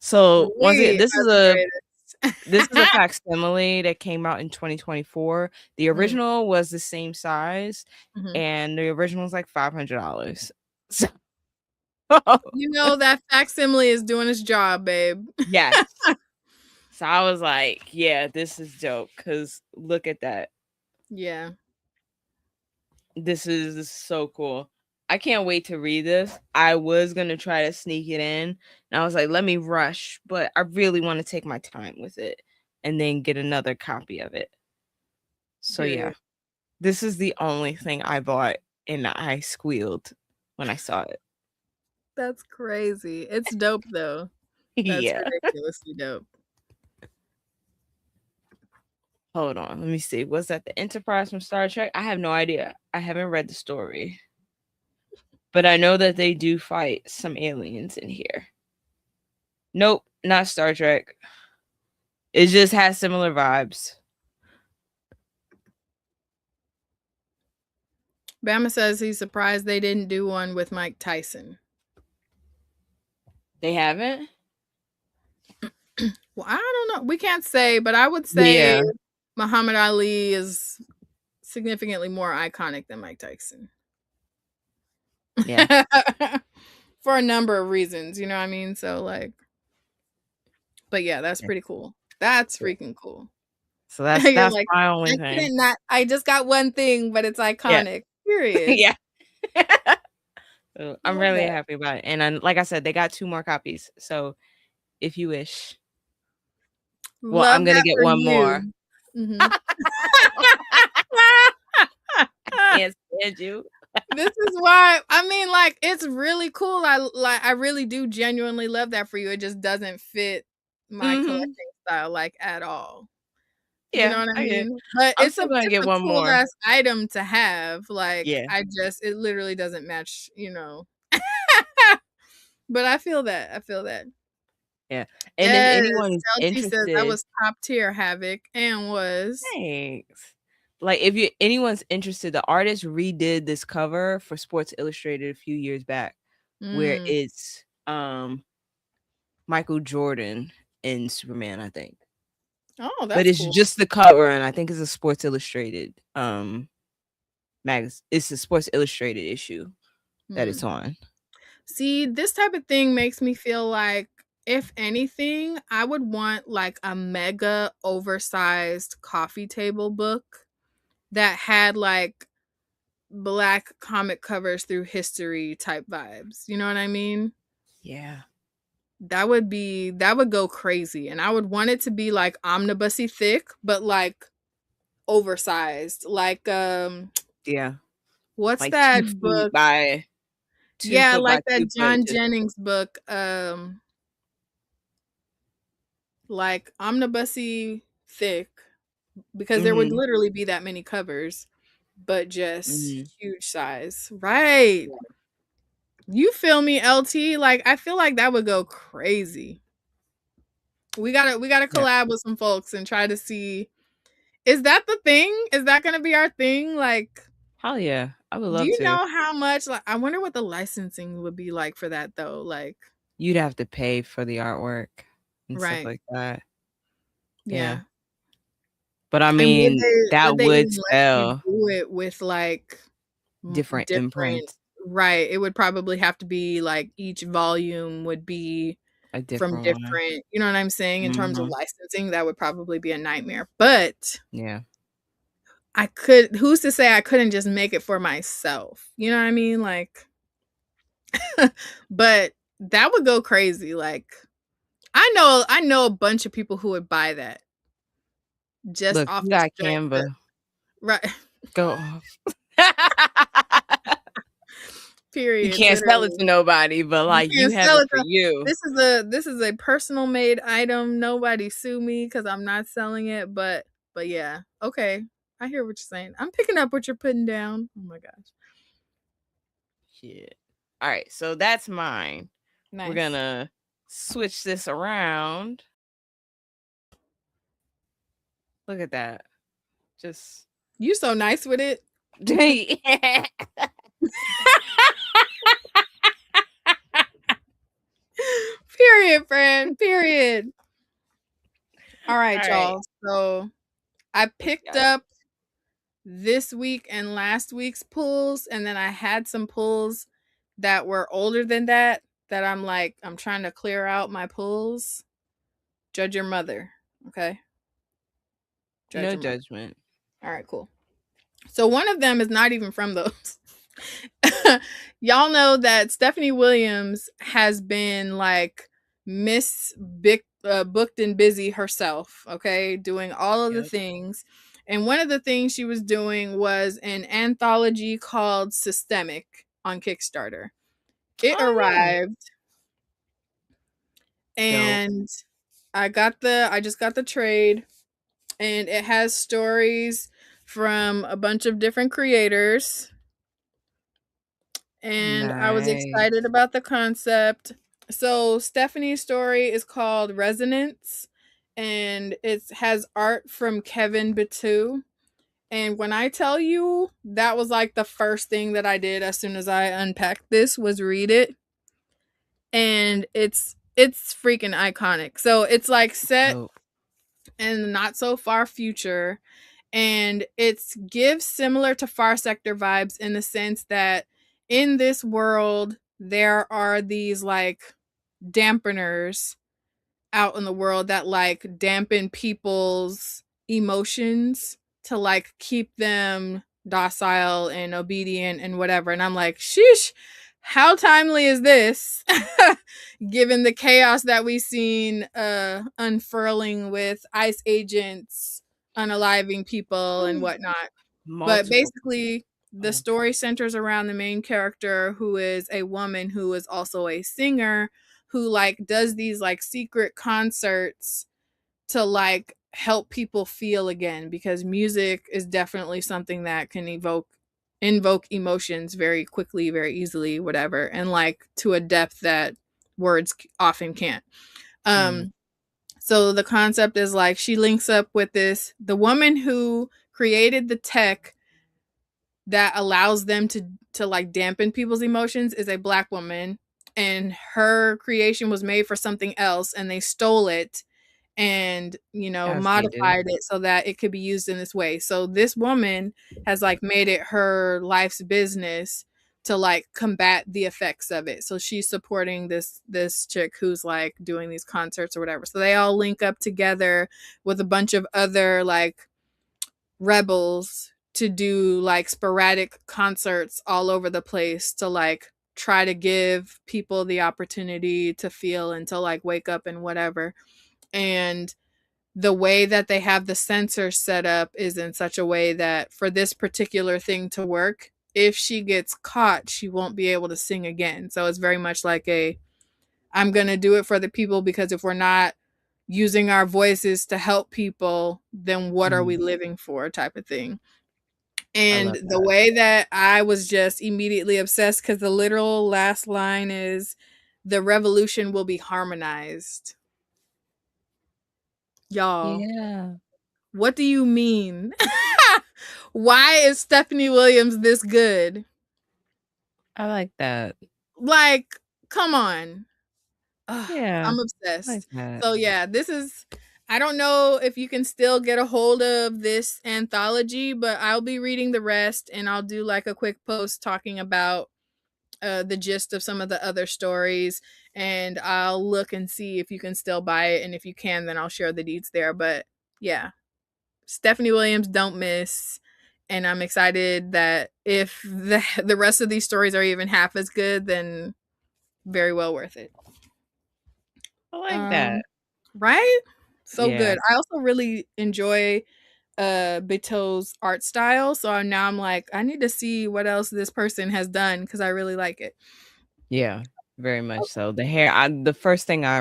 So once again, We are the this is a greatest. facsimile that came out in 2024. The Mm, original was the same size, mhm. and the original was like $500. So You know that facsimile is doing its job, babe. yes. So I was like, yeah, this is dope. Cause look at that. Yeah. This is so cool. I can't wait to read this. I was gonna try to sneak it in, and I was like, let me rush, but I really want to take my time with it and then get another copy of it. So yeah, Period. this is the only thing I bought and I squealed when I saw it. That's crazy. It's dope though. That's Yeah. ridiculously dope. Hold on. Let me see. Was that the Enterprise from Star Trek? I have no idea. I haven't read the story. But I know that they do fight some aliens in here. Nope, not Star Trek. It just has similar vibes. Bama says he's surprised they didn't do one with Mike Tyson. They haven't? Well, I don't know. We can't say, but I would say Yeah. Muhammad Ali is significantly more iconic than Mike Tyson. Yeah. For a number of reasons, you know what I mean? So like, but yeah, that's Yeah. pretty cool. That's Yeah. freaking cool. So that's You're that's like, my I only thing. couldn't not I just got one thing, but it's Yeah. iconic. Period. Yeah. So I'm Love really that. happy about it. And like I said, they got 2 more copies. So if you wish. Well, I'm Love gonna that get for one more. you. Mhm. Can't stand you. This is why I mean, like, it's really cool. I really do genuinely love that for you. It just doesn't fit my Mhm. collecting style like at all. You know Yeah, what I I get it. mean? But I'm still gonna it's get a one cool more. ass item to have. Like Yeah. I just it literally doesn't match, you know. But I feel that. I feel that. Yeah. And if Yes, anyone's LT says that interested, was top tier Havoc and was thanks. Like if anyone's interested, the artist redid this cover for Sports Illustrated a few years back where mm. it's Michael Jordan in Superman, I think. Oh, But that's it's cool. just the cover and I think it's a Sports Illustrated it's a Sports Illustrated issue that Hmm. it's on. See, this type of thing makes me feel like if anything, I would want like a mega oversized coffee table book that had like black comic covers through history type vibes. You know what I mean? Yeah. That would go crazy. And I would want it to be like omnibusy thick, but like oversized. Like Yeah. what's Like 2 that feet book? by 2 Yeah, foot by like that 2 foot John just Jennings book. Like omnibusy thick because there would mhm. literally be that many covers, but just Mhm. huge size. Right. You feel me, LT? Like I feel like that would go crazy. We gotta Yeah. collab with some folks and try to see, is that the thing? Is that gonna be our thing? Like, Hell yeah. I would do love you to. know how much like I wonder what the licensing would be like for that though? Like, You'd have to pay for the artwork and stuff right. like that. Yeah. Yeah. But I And mean, that would they would even let you sell do it with like different different, imprints, right, it would probably have to be like each volume would be a from different one. different, you know what I'm saying, in terms of Mhm. licensing, that would probably be a nightmare. But Yeah. I could who's to say I couldn't just make it for myself? You know what I mean? Like but that would go crazy. Like I know a bunch of people who would buy that just Look, off you the got strength of Canva. right. Go off. You Period, can't sell it literally. to nobody, but, You like, you can't have sell it it for to you. this is a personal made item. Nobody sue me because I'm not selling it. But yeah. Okay. I hear what you're saying. I'm picking up what you're putting down. Oh my gosh. Shit. Alright, so that's mine. We're Nice. gonna switch this around. Look at that. Just You so nice with it. Period, friend. Period. All right, Alright. y'all. So I What you picked got? up this week and last week's pulls, and then I had some pulls that were older than that I'm like, I'm trying to clear out my pulls. Judge your mother. Okay. Judge No your mother. judgment. All right, cool. So one of them is not even from those. Y'all know that Stephanie Williams has been like booked and busy herself, okay, doing all of the Yep. things. And one of the things she was doing was an anthology called Systemic on Kickstarter. It Oh, yeah. arrived Dope. and I just got the trade, and it has stories from a bunch of different creators, and I was excited Nice. about the concept. So Stephanie's story is called Resonance, and it has art from Kevin Batu. And when I tell you, that was like the first thing that I did as soon as I unpacked this was read it, and it's freaking iconic. So it's like set Dope. in the not so far future, and it's gives similar to Far Sector vibes in the sense that in this world there are these like dampeners out in the world that like dampen people's emotions to like keep them docile and obedient and whatever. And I'm like, sheesh, how timely is this? Given the chaos that we've seen unfurling with ICE agents unaliving people and whatnot. But Multiple. basically, the Oh, story centers around the main character, who is a woman who is also a singer, who like does these like secret concerts to like help people feel again, because music is definitely something that can invoke emotions very quickly, very easily, whatever, and like to a depth that words often can't. mm, um so the concept is like she links up with the woman who created the tech that allows them to like dampen people's emotions is a black woman, and her creation was made for something else and they stole it and as they do. modified it so that it could be used in this way. So this woman has like made it her life's business to like combat the effects of it. So she's supporting this chick who's like doing these concerts or whatever. So they all link up together with a bunch of other like rebels to do like sporadic concerts all over the place to like try to give people the opportunity to feel and to like wake up and whatever. And the way that they have the sensor set up is in such a way that for this particular thing to work, if she gets caught, she won't be able to sing again. So it's very much like I'm going to do it for the people, because if we're not using our voices to help people, then what are we Mm, living for type of thing. I And love the that. way that I was just immediately obsessed, because the literal last line is, the revolution will be harmonized. Y'all, Yeah, what do you mean? Why is Stephanie Williams this good? I like that. Like, come on. Ugh, Yeah, I'm I like obsessed. that. So yeah, this is, I don't know if you can still get a hold of this anthology, but I'll be reading the rest and I'll do like a quick post talking about the gist of some of the other stories, and I'll look and see if you can still buy it, and if you can, then I'll share the deets there. But yeah, Stephanie Williams, don't miss. And I'm excited that if the rest of these stories are even half as good, then very well worth it. I like that. Um, right? So Yeah. good. I also really enjoy Beto's art style. So now I'm like, I need to see what else this person has done because I really like it. Yeah, very much so. The hair, the first thing I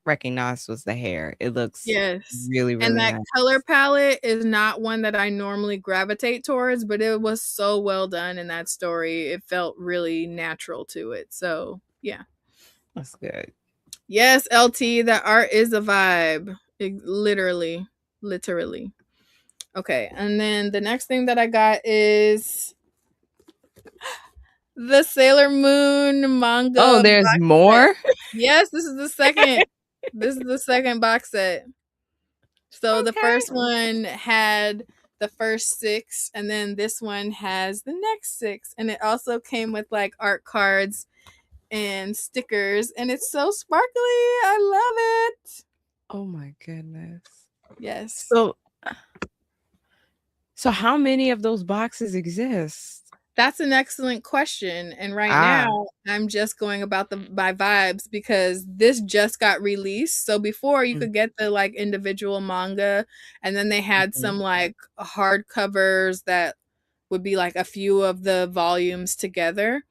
recognized was the hair. It looks Yes. really, And really that nice. color palette is not one that I normally gravitate towards, but it was so well done in that story. It felt really natural to it. So, yeah. That's good. Yes, LT, that art is a vibe. Literally. Literally. Okay. And then the next thing that I got is the Sailor Moon Oh, manga there's box set. more? Yes, this is the second. This is the second box set. So the Okay. first one had the first six, and then this one has the next six. And it also came with like art cards and stickers, and it's so sparkly. I love it. Oh my goodness. Yes. So so how many of those boxes exist? That's an excellent question. And right Ah, now, I'm just going about the by vibes because this just got released. So before you mm, could get the like individual manga, and then they had mhm, some like hardcovers that would be like a few of the volumes together.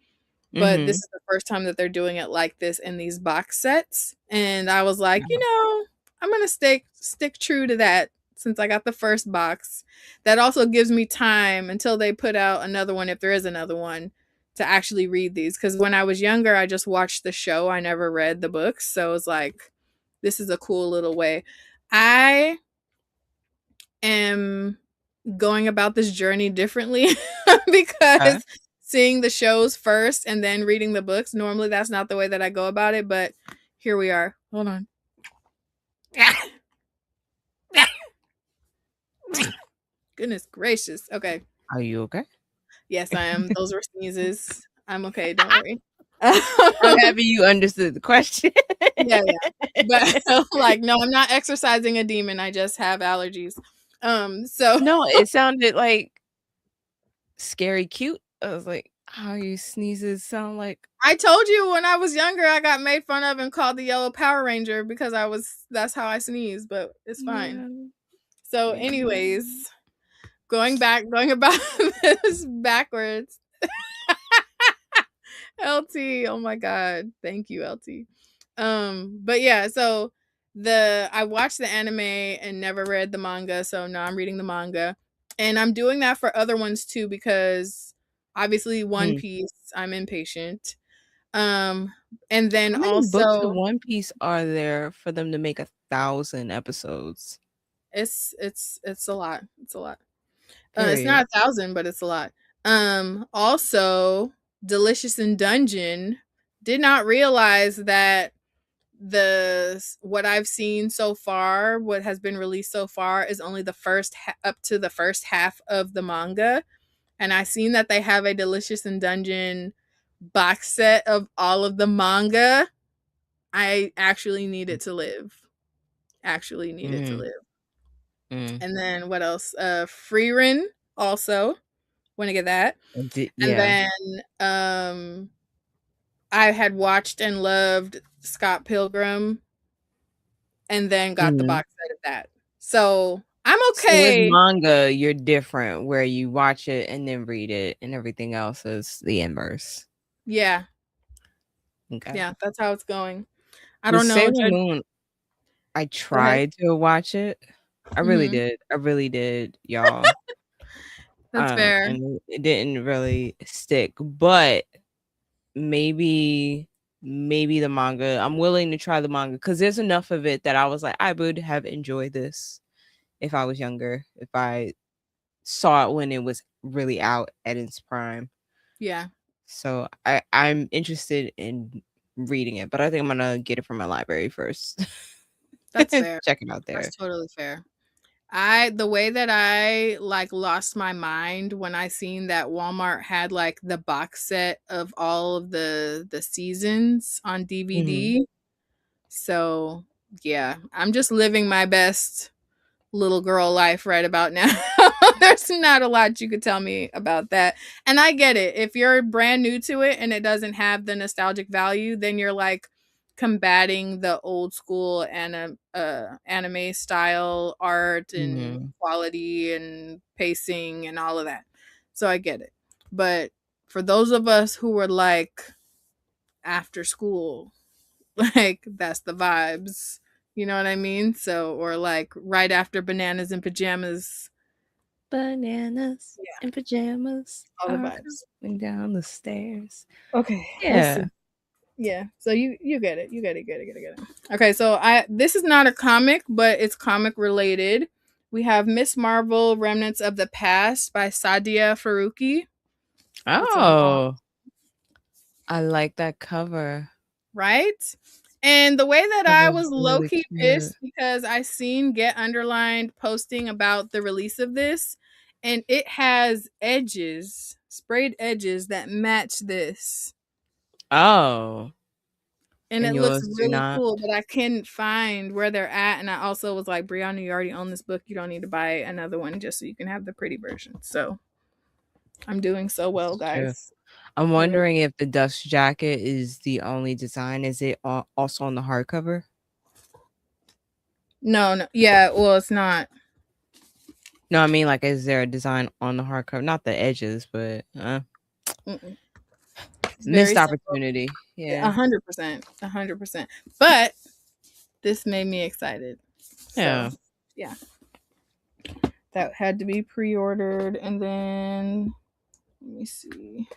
But this mhm. is the first time that they're doing it like this in these box sets. And I was like, Yeah, I'm gonna stick true to that since I got the first box. That also gives me time until they put out another one, if there is another one, to actually read these. Because when I was younger, I just watched the show. I never read the books. So it was like, this is a cool little way. I am going about this journey differently okay. because seeing the shows first and then reading the books, normally that's not the way that I go about it, but here we are. Hold on. Good Goodness gracious. Okay. Are you okay? Yes, I am. Those were sneezes. I'm okay. Don't worry. I'm happy you understood the question. Yeah, yeah. But like, no, I'm not exercising a demon. I just have allergies. So No, it sounded like scary cute. I was like, how you sneezes sound like I told you when I was younger, I got made fun of and called the yellow Power Ranger because that's how I sneeze, but it's fine. yeah. So, anyways, going about this backwards. LT, oh my god. Thank you, LT. But yeah, so I watched the anime and never read the manga, so now I'm reading the manga. And I'm doing that for other ones too because obviously One Mm. Piece, I'm impatient. And then How many books of also One Piece are there for them to make 1,000 episodes? it's a lot. It's a lot. It's Period. not 1,000, but it's a lot. Also, Delicious in Dungeon did not realize that what I've seen so far, what has been released so far, is only the up to the first half of the manga. And I seen that they have a Delicious in Dungeon box set of all of the manga. I actually need it to live. Actually need it to Mm, live. mm. And then what else? Freerin also. Want to get that. And Yeah. then I had watched and loved Scott Pilgrim and then got the Mhm. box set of that. So I'm So with okay. manga, you're different where you watch it and then read it, and everything else is the inverse. Yeah. Okay. Yeah. That's how it's going. I With don't know. Sailor Moon, I Go ahead. tried to watch it. I really Hmm. did. I really did, y'all. That's fair. And it didn't really stick, but maybe the manga. I'm willing to try the manga because there's enough of it that I was like, I would have enjoyed this if I was younger, if I saw it when it was really out at its prime. Yeah. So I'm interested in reading it, but I think I'm gonna get it from my library first. That's fair. Check it out there. That's totally fair. The way that I like lost my mind when I seen that Walmart had like the box set of all of the seasons on Mhm. DVD. So, yeah, I'm just living my best little girl life right about now. There's not a lot you could tell me about that. And I get it. If you're brand new to it and it doesn't have the nostalgic value, then you're like combating the old school anime style art and Mhm. quality and pacing and all of that. So I get it. But for those of us who were like after school, like that's the vibes. You know what I mean? So or like right after Bananas in Pajamas. Bananas Yeah, in pajamas all the are vibes. coming down the stairs. Okay, let's Yeah. see. Yeah, so you get it. You get it. Okay, so I this is not a comic, but it's comic related. We have Miss Marvel: Remnants of the Past by Sadia Faruqi. It's a long, Oh, I like that cover. right? And the way that I Cover's was low really key cute. pissed because I seen Get Underlined posting about the release of this, and it has edges, sprayed edges that match this. Oh, And and it looks yours do really not? cool, but I couldn't find where they're at. And I also was like, Brianna, you already own this book. You don't need to buy another one just so you can have the pretty version. So I'm doing so This well, is true. guys. I'm I really wondering if the dust jacket is the only design. Is it also on the hardcover? no. Yeah, well, it's not. No, I mean, like, is there a design on the hardcover? Not the edges, but Mm-mm. It's very missed simple. opportunity. A Yeah. 100%. 100%. But this made me excited. So Yeah. yeah, that had to be pre-ordered. And then let me see.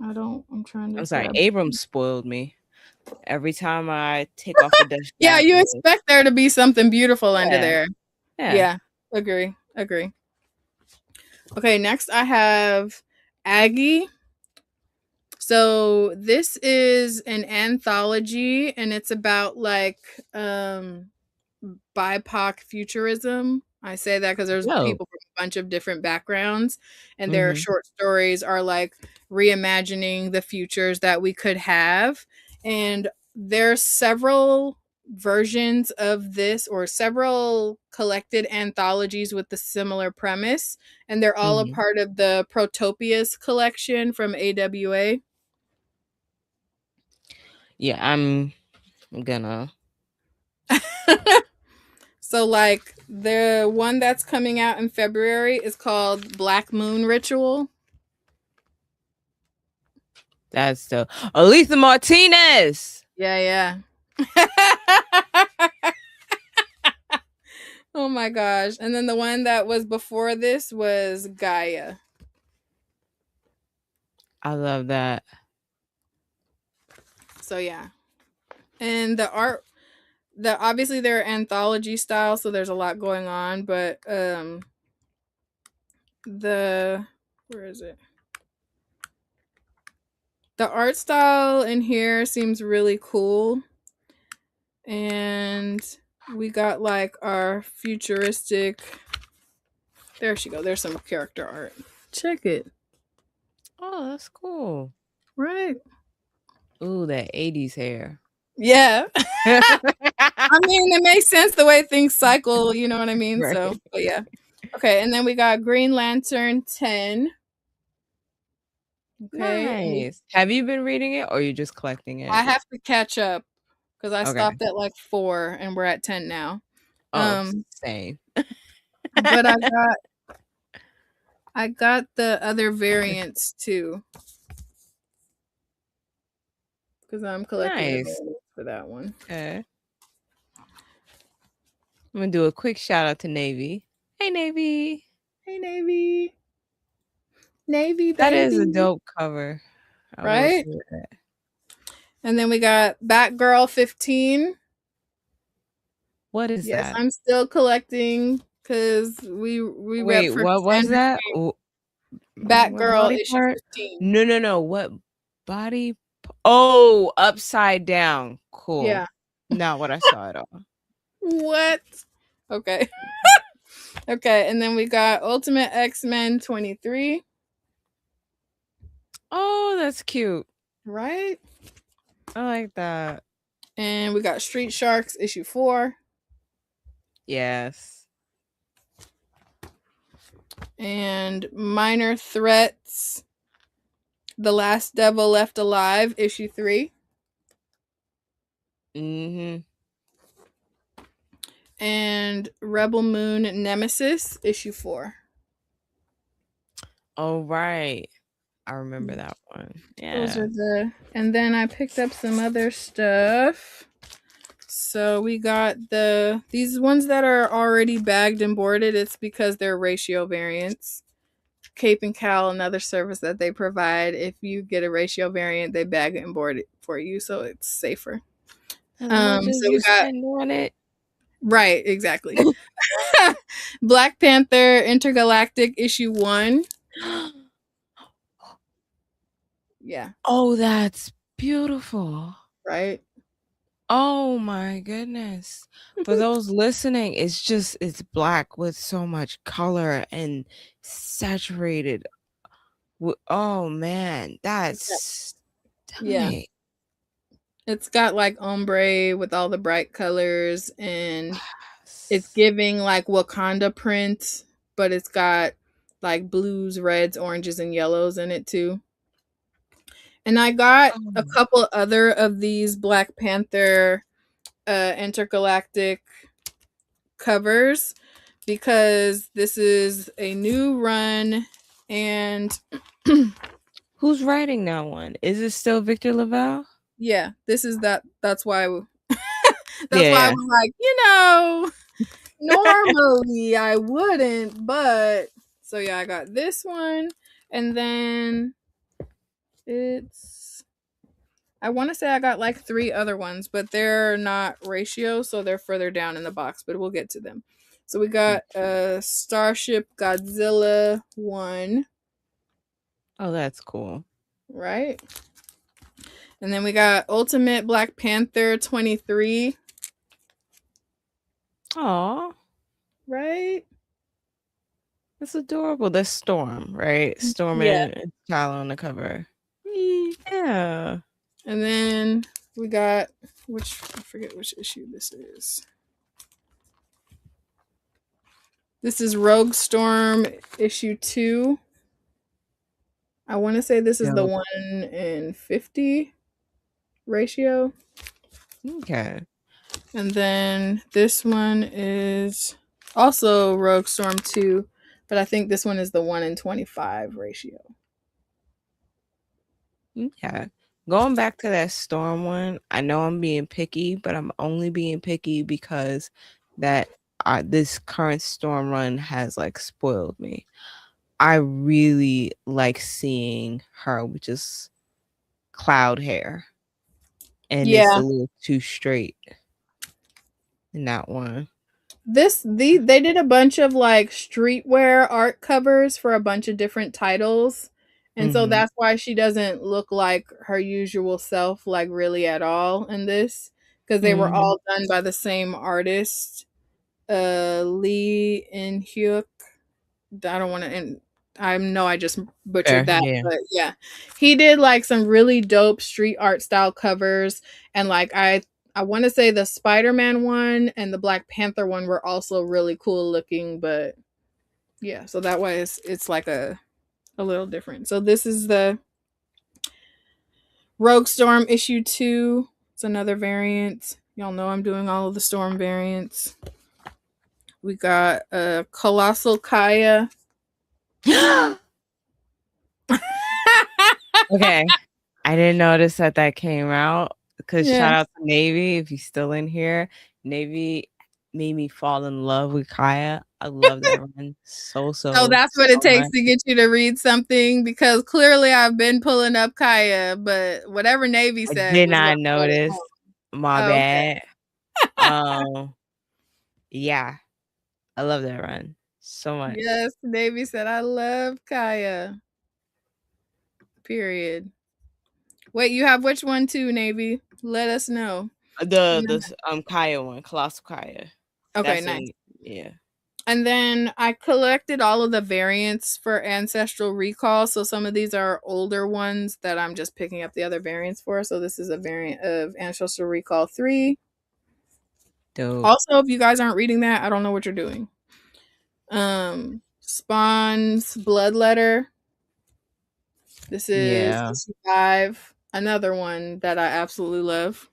I'm trying to I'm sorry. grab. Abrams spoiled me. Every time I take off the dust Yeah, you jacket. expect there to be something beautiful under Yeah. there. Yeah. Yeah, agree. Okay, next I have Aggie. So this is an anthology and it's about like BIPOC futurism. I say that because there's No. people from a bunch of different backgrounds, and their Mhm. short stories are like reimagining the futures that we could have. And there's several versions of this, or several collected anthologies with the similar premise, and they're all a Mhm. part of the Protopias collection from AWA. Yeah, I'm gonna. So, like, the one that's coming out in February is called Black Moon Ritual. That's the Aletha Martinez. Yeah, yeah. Oh my gosh. And then the one that was before this was Gaia. I love that. So, yeah. And the art, obviously they're anthology style, so there's a lot going on, but the where is it? The art style in here seems really cool. And we got like our futuristic. There she go. There's some character art. Check it. Oh, that's cool. Right. Ooh, that 80s hair. Yeah. I mean, it makes sense the way things cycle, you know what I mean? So, Right. but yeah. Okay, and then we got Green Lantern 10. Okay. Nice. Have you been reading it or are you just collecting I it? have to catch up because I Okay. stopped at like 4 and we're at 10 now. Oh, Um, same. but I got the other variants too because I'm collecting the Nice. variants for that one. Okay. I'm gonna do a quick shout out to Navy. Hey, Navy. Hey, Navy. Navy, That is a baby. dope cover. I will say Right? that. And then we got Batgirl 15. What is Yes, that? I'm still collecting because we rep Wait, for what was Cassandra that? Cain. What Batgirl body issue part? 15. No, no, no. What body? Oh, upside down. Cool. Yeah. Not what I saw at all. What? Okay. Okay, and then we got Ultimate X-Men 23. Oh, that's cute. Right? I like that. And we got Street Sharks issue 4. Yes. And Minor Threats The Last Devil Left Alive issue 3. Mm-hmm. And Rebel Moon Nemesis issue 4. Oh, right. I remember that one. Those Yeah. are the, and then I picked up some other stuff. So we got these ones that are already bagged and boarded. It's because they're ratio variants. Cape and Cal, another service that they provide. If you get a ratio variant, they bag it and board it for you, so it's safer. As much as So you we got spend on it. right, exactly. Black Panther Intergalactic issue 1. Yeah, Oh, that's beautiful. right. Oh my goodness. For those listening, it's black with so much color and saturated. Oh man, that's Yeah. stunning. It's got like ombre with all the bright colors, and it's Yes. giving like Wakanda print, but it's got like blues, reds, oranges, and yellows in it too. And I got a Oh. couple other of these Black Panther intergalactic covers because this is a new run, and Who's writing that one? Is it still Victor Laval? yeah, this is that. That's why. That's why I Yeah. was like, normally I wouldn't, but so yeah, I got this one, and then it's I want to say I got like 3 other ones, but they're not ratio, so they're further down in the box, but we'll get to them. So we got Starship Godzilla 1, Oh, that's cool. right? And then we got Ultimate Black Panther 23. Aw, right? that's adorable. That's Storm, right? Storm Yeah. and Tyler on the cover. Yeah. And then we got I forget which issue this is. This is Rogue Storm issue 2. I want to say this is the Dope. 1 in 50 ratio. Okay. And then this one is also Rogue Storm 2, but I think this one is the 1 in 25 ratio. Okay. Going back to that Storm one, I know I'm being picky, but I'm only being picky because that this current Storm run has like spoiled me. I really like seeing her with just cloud hair, and it's Yeah. a little too straight in that one. They did a bunch of like streetwear art covers for a bunch of different titles. And so Mm-hmm. that's why she doesn't look like her usual self like really at all in this, because they were Mm-hmm. all done by the same artist, Lee In Hyuk. I don't want to, and I know I just butchered Fair, that, yeah. but yeah, he did like some really dope street art style covers, and like I want to say the Spider-Man one and the Black Panther one were also really cool looking, but yeah, so that way it's like a little different. So this is the Rogue Storm issue 2. It's another variant. Y'all know I'm doing all of the Storm variants. We got Colossal Kaya. Okay. I didn't notice that came out because Yeah. shout out to Navy if he's still in here. Navy made me fall in love with Kaya. I love that run So that's what it so takes much. to get you to read something, because clearly I've been pulling up Kaya, but whatever Navy I said did was what not brought it notice. home. My Oh, okay. bad. Um, yeah, I love that run so much. Yes, Navy said I love Kaya. Period. Wait, you have which one too, Navy? Let us know. The And then, the Kaya one, Colossal Kaya. okay, That's nice. in yeah. And then I collected all of the variants for Ancestral Recall. So some of these are older ones that I'm just picking up the other variants for. So this is a variant of Ancestral Recall 3. Dope. Also, if you guys aren't reading that, I don't know what you're doing. Spawn's Bloodletter. This is Yeah. issue 5. Another one that I absolutely love.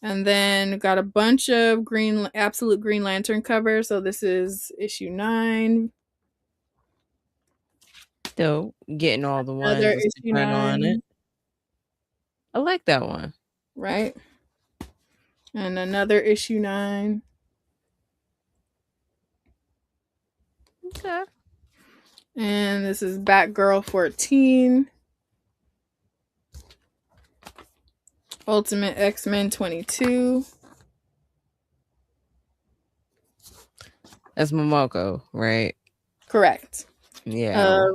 And then got a bunch of Absolute Green Lantern covers. So this is issue 9. Dope. Getting all the Another ones with the issue print on it. 9. I like that one. Right? And another issue 9. Okay. And this is Batgirl 14. Ultimate X-Men 22. That's Momoko, right? Correct. Yeah.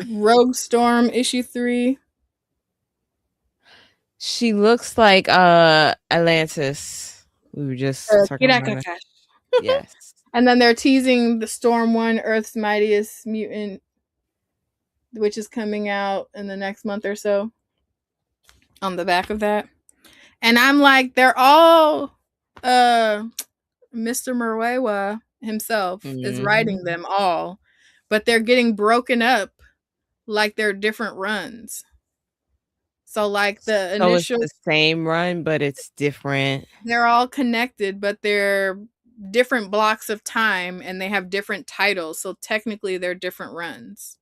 Rogue Storm issue 3. She looks like Atlantis. We were just talking about her. Kirakaka. Yes. And then they're teasing the Storm One, Earth's Mightiest Mutant, which is coming out in the next month or so, on the back of that. And I'm like, they're all Mr. Murwewa himself is Mm-hmm. writing them all, but they're getting broken up like they're different runs. So like the So it's initial, the same run, but it's different. they're all connected, but they're different blocks of time and they have different titles. So technically they're different runs.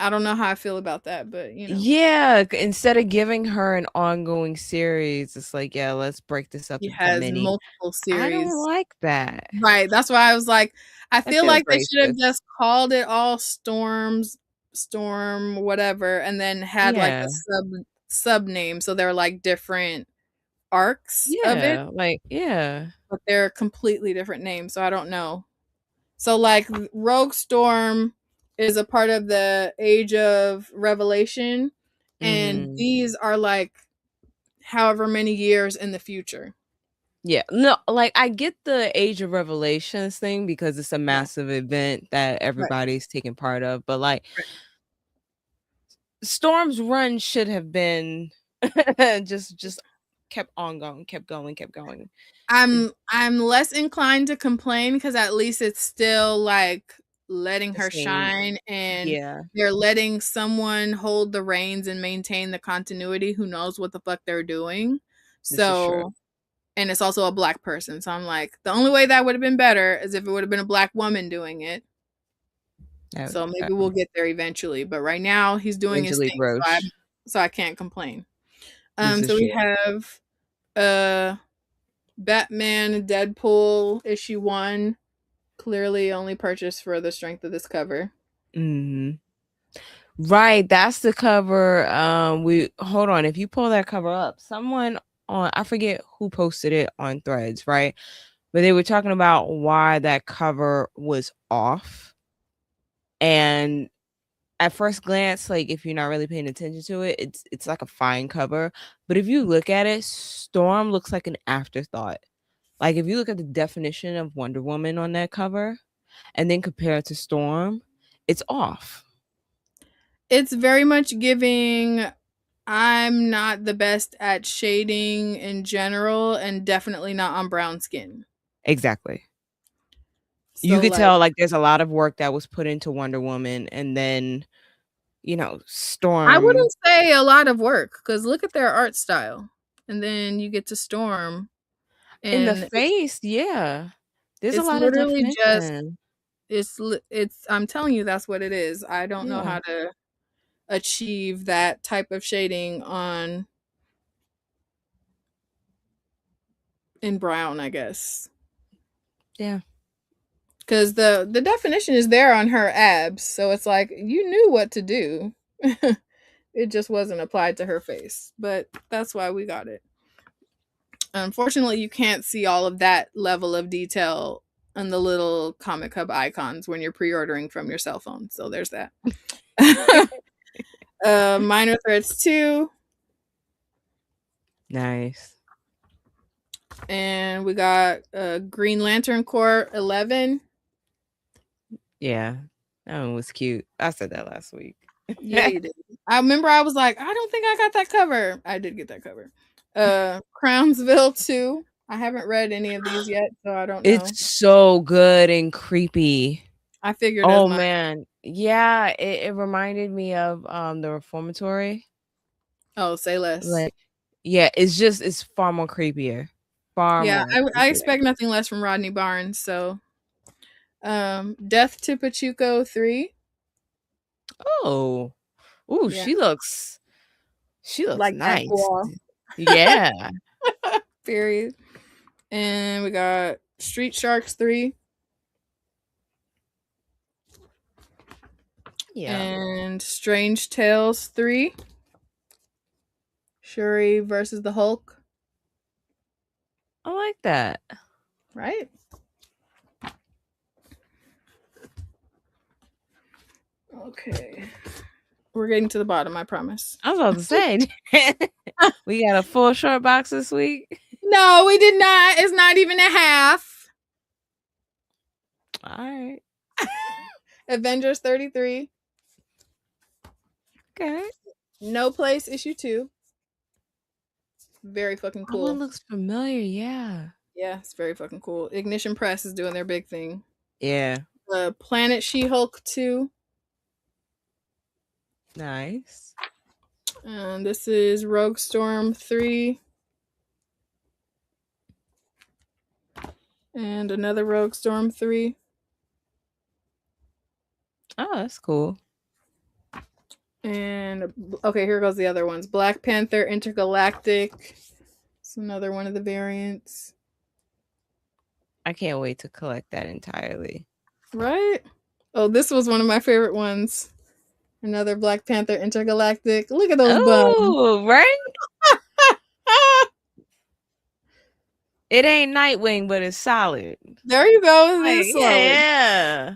I don't know how I feel about that, but you know. Yeah, instead of giving her an ongoing series, it's like, yeah, let's break this up He into has mini. multiple I don't series. like that. Right. That's why I was like, I That feel feels like they should have racist. just called it all Storm, whatever, and then had like Yeah. a sub name. So they're like different arcs of it, Yeah. Like, yeah. but they're completely different names. So I don't know. So like Rogue Storm is a part of the Age of Revelation, and Mm-hmm. these are like however many years in the future. Yeah, no, like I get the Age of Revelations thing because it's a Yeah. massive event that Right. everybody's taking part of, but like Right. Storm's run should have been just kept on going, kept going, kept going. It, I'm less inclined to complain because at least it's still like letting the her same, shine, and yeah, they're letting someone hold the reins and maintain the continuity who knows what the fuck they're doing. this is true. So, and it's also a black person. So I'm like, the only way that would have been better is if it would have been a black woman doing it. That So maybe we'll get there eventually. But right now he's doing his Angelique thing, Roche. so I can't complain. This is So we true. have uh Batman Deadpool issue 1, clearly only purchased for the strength of this cover. Hmm. Right, that's the cover. We hold on. If you pull that cover up, someone on I forget who posted it on Threads, right? But they were talking about why that cover was off. And at first glance, like if you're not really paying attention to it, it's like a fine cover. But if you look at it, Storm looks like an afterthought. Like if you look at the definition of Wonder Woman on that cover and then compare it to Storm, it's off. It's very much giving I'm not the best at shading in general and definitely not on brown skin. Exactly. You So could like tell like there's a lot of work that was put into Wonder Woman and then, I Storm wouldn't say a lot of work cuz look at their art style. And then you get to Storm in the and face, yeah. There's a it's lot of literally just definition. it's I'm telling you that's what it is. I don't know Yeah. how to achieve that type of shading on in brown, I guess. Yeah. Because the definition is there on her abs, so it's like you knew what to do. It just wasn't applied to her face, but that's why we got it. Unfortunately, you can't see all of that level of detail on the little Comic Hub icons when you're pre-ordering from your cell phone. So there's that. Minor Threats 2, Nice. and we got Green Lantern Corps 11. Yeah. That one was cute. I said that last week. Yeah, you did. I remember I was like, I don't think I got that cover. I did get that cover. Crownsville 2. I haven't read any of these yet, so I don't know. It's so good and creepy. I figured as Oh much. man. Yeah, it reminded me of the reformatory. Oh, say less. Like yeah, it's far more creepier. Far Yeah, more I creepier. expect nothing less from Rodney Barnes. So, Death to Pachuco 3. Oh. Ooh, Yeah, she looks like nice. Aqua. Yeah. Period. And we got Street Sharks 3 Yeah. and Strange Tales 3. Shuri versus the Hulk. I like that. Right? Okay. We're getting to the bottom, I promise. I was about to say we got a full short box this week. No, we did not. It's not even a half. All right. Avengers 33. Okay. No Place issue 2. Very fucking That one cool. looks familiar. Yeah. Yeah, it's very fucking cool. Ignition Press is doing their big thing. Yeah. Planet She-Hulk 2. Nice. And this is Rogue Storm 3. And another Rogue Storm 3. Oh, that's cool. And okay, here goes the other ones. Black Panther Intergalactic. It's another one of the variants. I can't wait to collect that entirely. Right? Oh, this was one of my favorite ones. Another Black Panther Intergalactic. Look at those buns. Oh, right? It ain't Nightwing, but it's solid. There you go. It Like, is solid. yeah.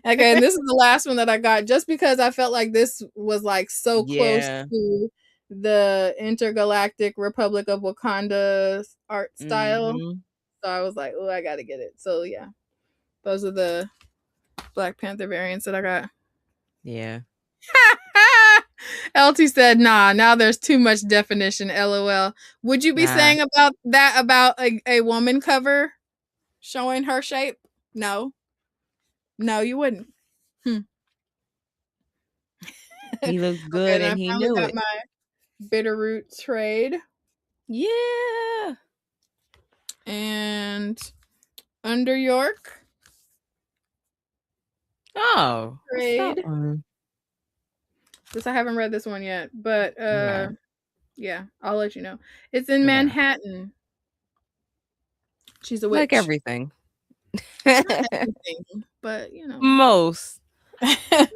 Okay, and this is the last one that I got just because I felt like this was like so close Yeah. to the intergalactic Republic of Wakanda art style. Mhm. So I was like, oh, I gotta get it. So yeah, those are the Black Panther variants that I got. Yeah. LT said, nah, now there's too much definition, lol. Would you be Nah. saying about that about a woman cover showing her shape? No. No, you wouldn't. Hmm. He looked Okay, good and I and he finally knew got it. my Bitterroot trade. Yeah. And Under York Oh, what's that trade. one? This I haven't read this one yet, but Okay. yeah, I'll let you know. It's in Okay. Manhattan. She's a Like witch. everything. Not everything, but you know. Most.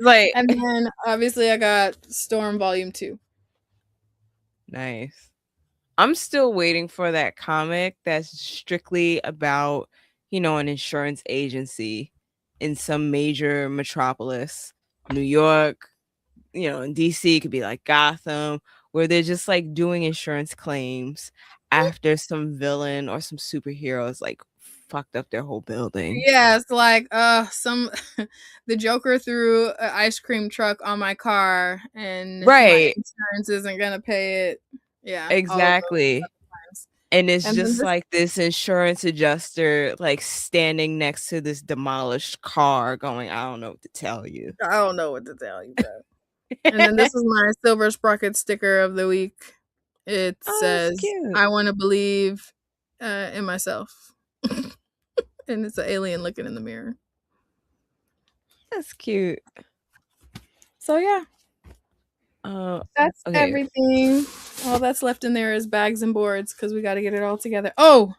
Like And then obviously I got Storm Volume 2. nice. I'm still waiting for that comic that's strictly about, an insurance agency in some major metropolis. New York, in DC, it could be like Gotham, where they're just like doing insurance claims after some villain or some superheroes like fucked up their whole building. Yeah, it's like some the Joker threw an ice cream truck on my car and my Right. insurance isn't gonna pay it. Yeah, all of Exactly. those times. And it's And then just this like this insurance adjuster like standing next to this demolished car going, I don't know what to tell you. I don't know what to tell you, bro. And then this is my Silver Sprocket sticker of the week. It Oh, that's says, cute. I want to believe in myself. And it's an alien looking in the mirror. That's cute. So, yeah, that's Okay. everything. All that's left in there is bags and boards because we got to get it all together. Oh,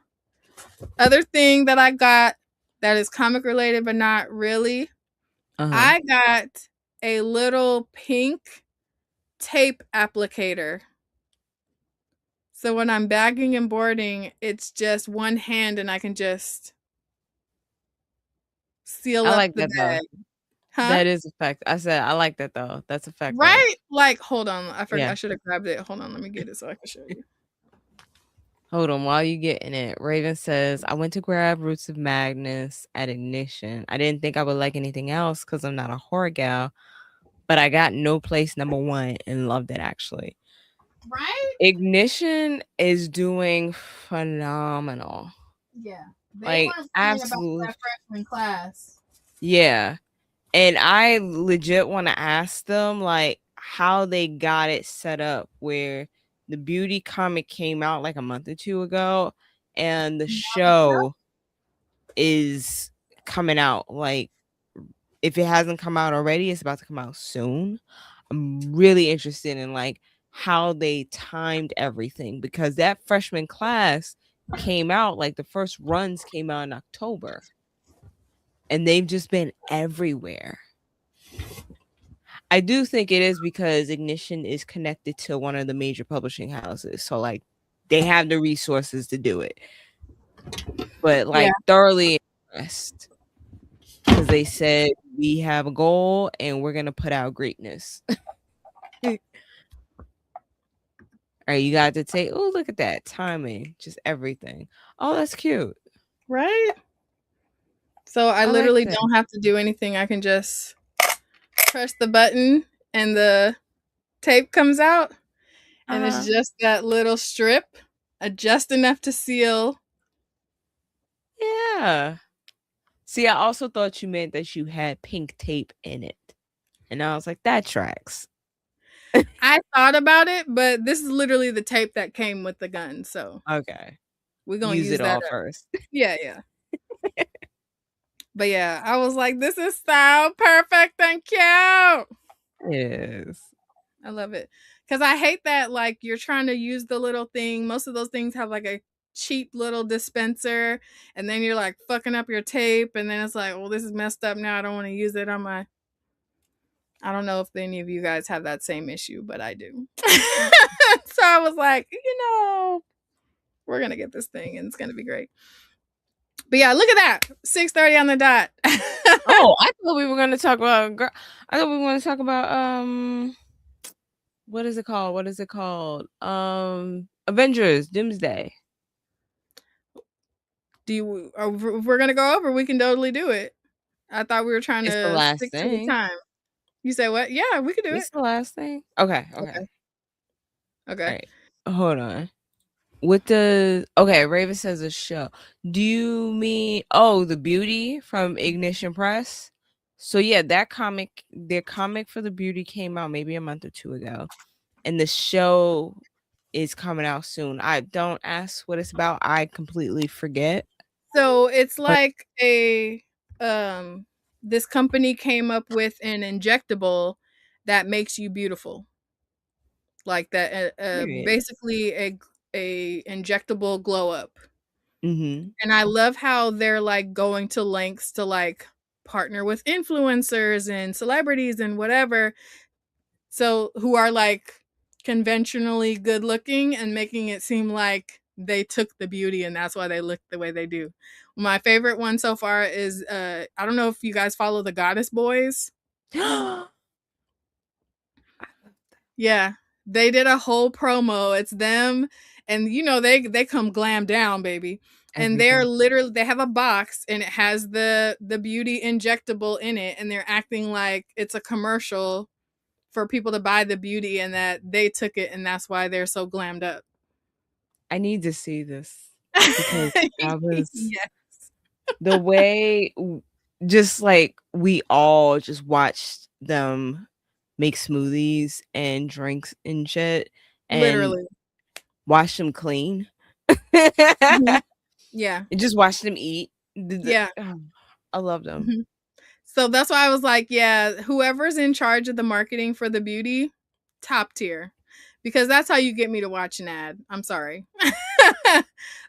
other thing that I got that is comic related, but not really. Uh-huh. I got a little pink tape applicator. So when I'm bagging and boarding, it's just one hand and I can just seal I up like the that though. bag. Huh? That is effective. I said I like that though. That's effective. Right? Like, hold on. I forgot. Yeah. I should have grabbed it. Hold on. Let me get it so I can show you. Hold on while you getting it. Raven says, I went to grab Roots of Magnus at Ignition. I didn't think I would like anything else because I'm not a horror gal, but I got No Place #1 and loved it actually. Right? Ignition is doing phenomenal. Yeah. They Like weren't playing about absolutely. that freshman class. Yeah. And I legit want to ask them like how they got it set up where the beauty comic came out like a month or two ago and the show is coming out like if it hasn't come out already, it's about to come out soon. I'm really interested in like how they timed everything because that freshman class came out like the first runs came out in October and they've just been everywhere. I do think it is because Ignition is connected to one of the major publishing houses. So like they have the resources to do it. But like thoroughly impressed because they said we have a goal and we're gonna put out greatness. All right, you got to take. Oh, look at that timing, just everything. Oh, that's cute. Right? So I like literally that. don't have to do anything. I can just press the button and the tape comes out. And it's just that little strip, just enough to seal. Yeah. See, I also thought you meant that you had pink tape in it, and I was like, that tracks. I thought about it, but this is literally the tape that came with the gun. So Okay, we're going to use use it that all up. first. Yeah, yeah. But yeah, I was like, this is so perfect and cute. Yes. I love it. Because I hate that, like, you're trying to use the little thing. Most of those things have like a cheap little dispenser, and then you're like fucking up your tape, and then it's like, well, this is messed up now. I don't want to use it on my. I don't know if any of you guys have that same issue, but I do. So I was like, we're gonna get this thing, and it's gonna be great. But yeah, look at that, 6:30 on the dot. Oh, I thought we were going to talk about. I thought we were going to talk about what is it called? What is it called? Avengers Doomsday. Do you? If we're gonna go over, we can totally do it. I thought we were trying It's the to last stick to the thing. time. You say what? Yeah, we could do it. It's the last thing. Okay, okay. Okay. Okay. Alright. Hold on. What the okay, Raven says a show. Do you mean the Beauty from Ignition Press? So yeah, that comic, their comic for the Beauty came out maybe a month or two ago. And the show is coming out soon. I don't ask what it's about. I completely forget. So it's But like a um this company came up with an injectable that makes you beautiful. Like that period. basically a injectable glow up. Mhm. And I love how they're like going to lengths to like partner with influencers and celebrities and whatever. So who are like conventionally good looking and making it seem like they took the beauty and that's why they look the way they do. My favorite one so far is I don't know if you guys follow the Goddess Boys. Yeah. They did a whole promo. It's them and you know they come glam down, baby. And they're Everything. literally they have a box and it has the beauty injectable in it and they're acting like it's a commercial for people to buy the beauty and that they took it and that's why they're so glammed up. I need to see this because I was Yeah, the way just like we all just watched them make smoothies and drinks and shit and literally. watch them clean. Mhm. Yeah, And just watch them eat. yeah. I love them. Mhm. So that's why I was like, yeah, whoever's in charge of the marketing for the beauty, top tier. Because that's how you get me to watch an ad. I'm sorry.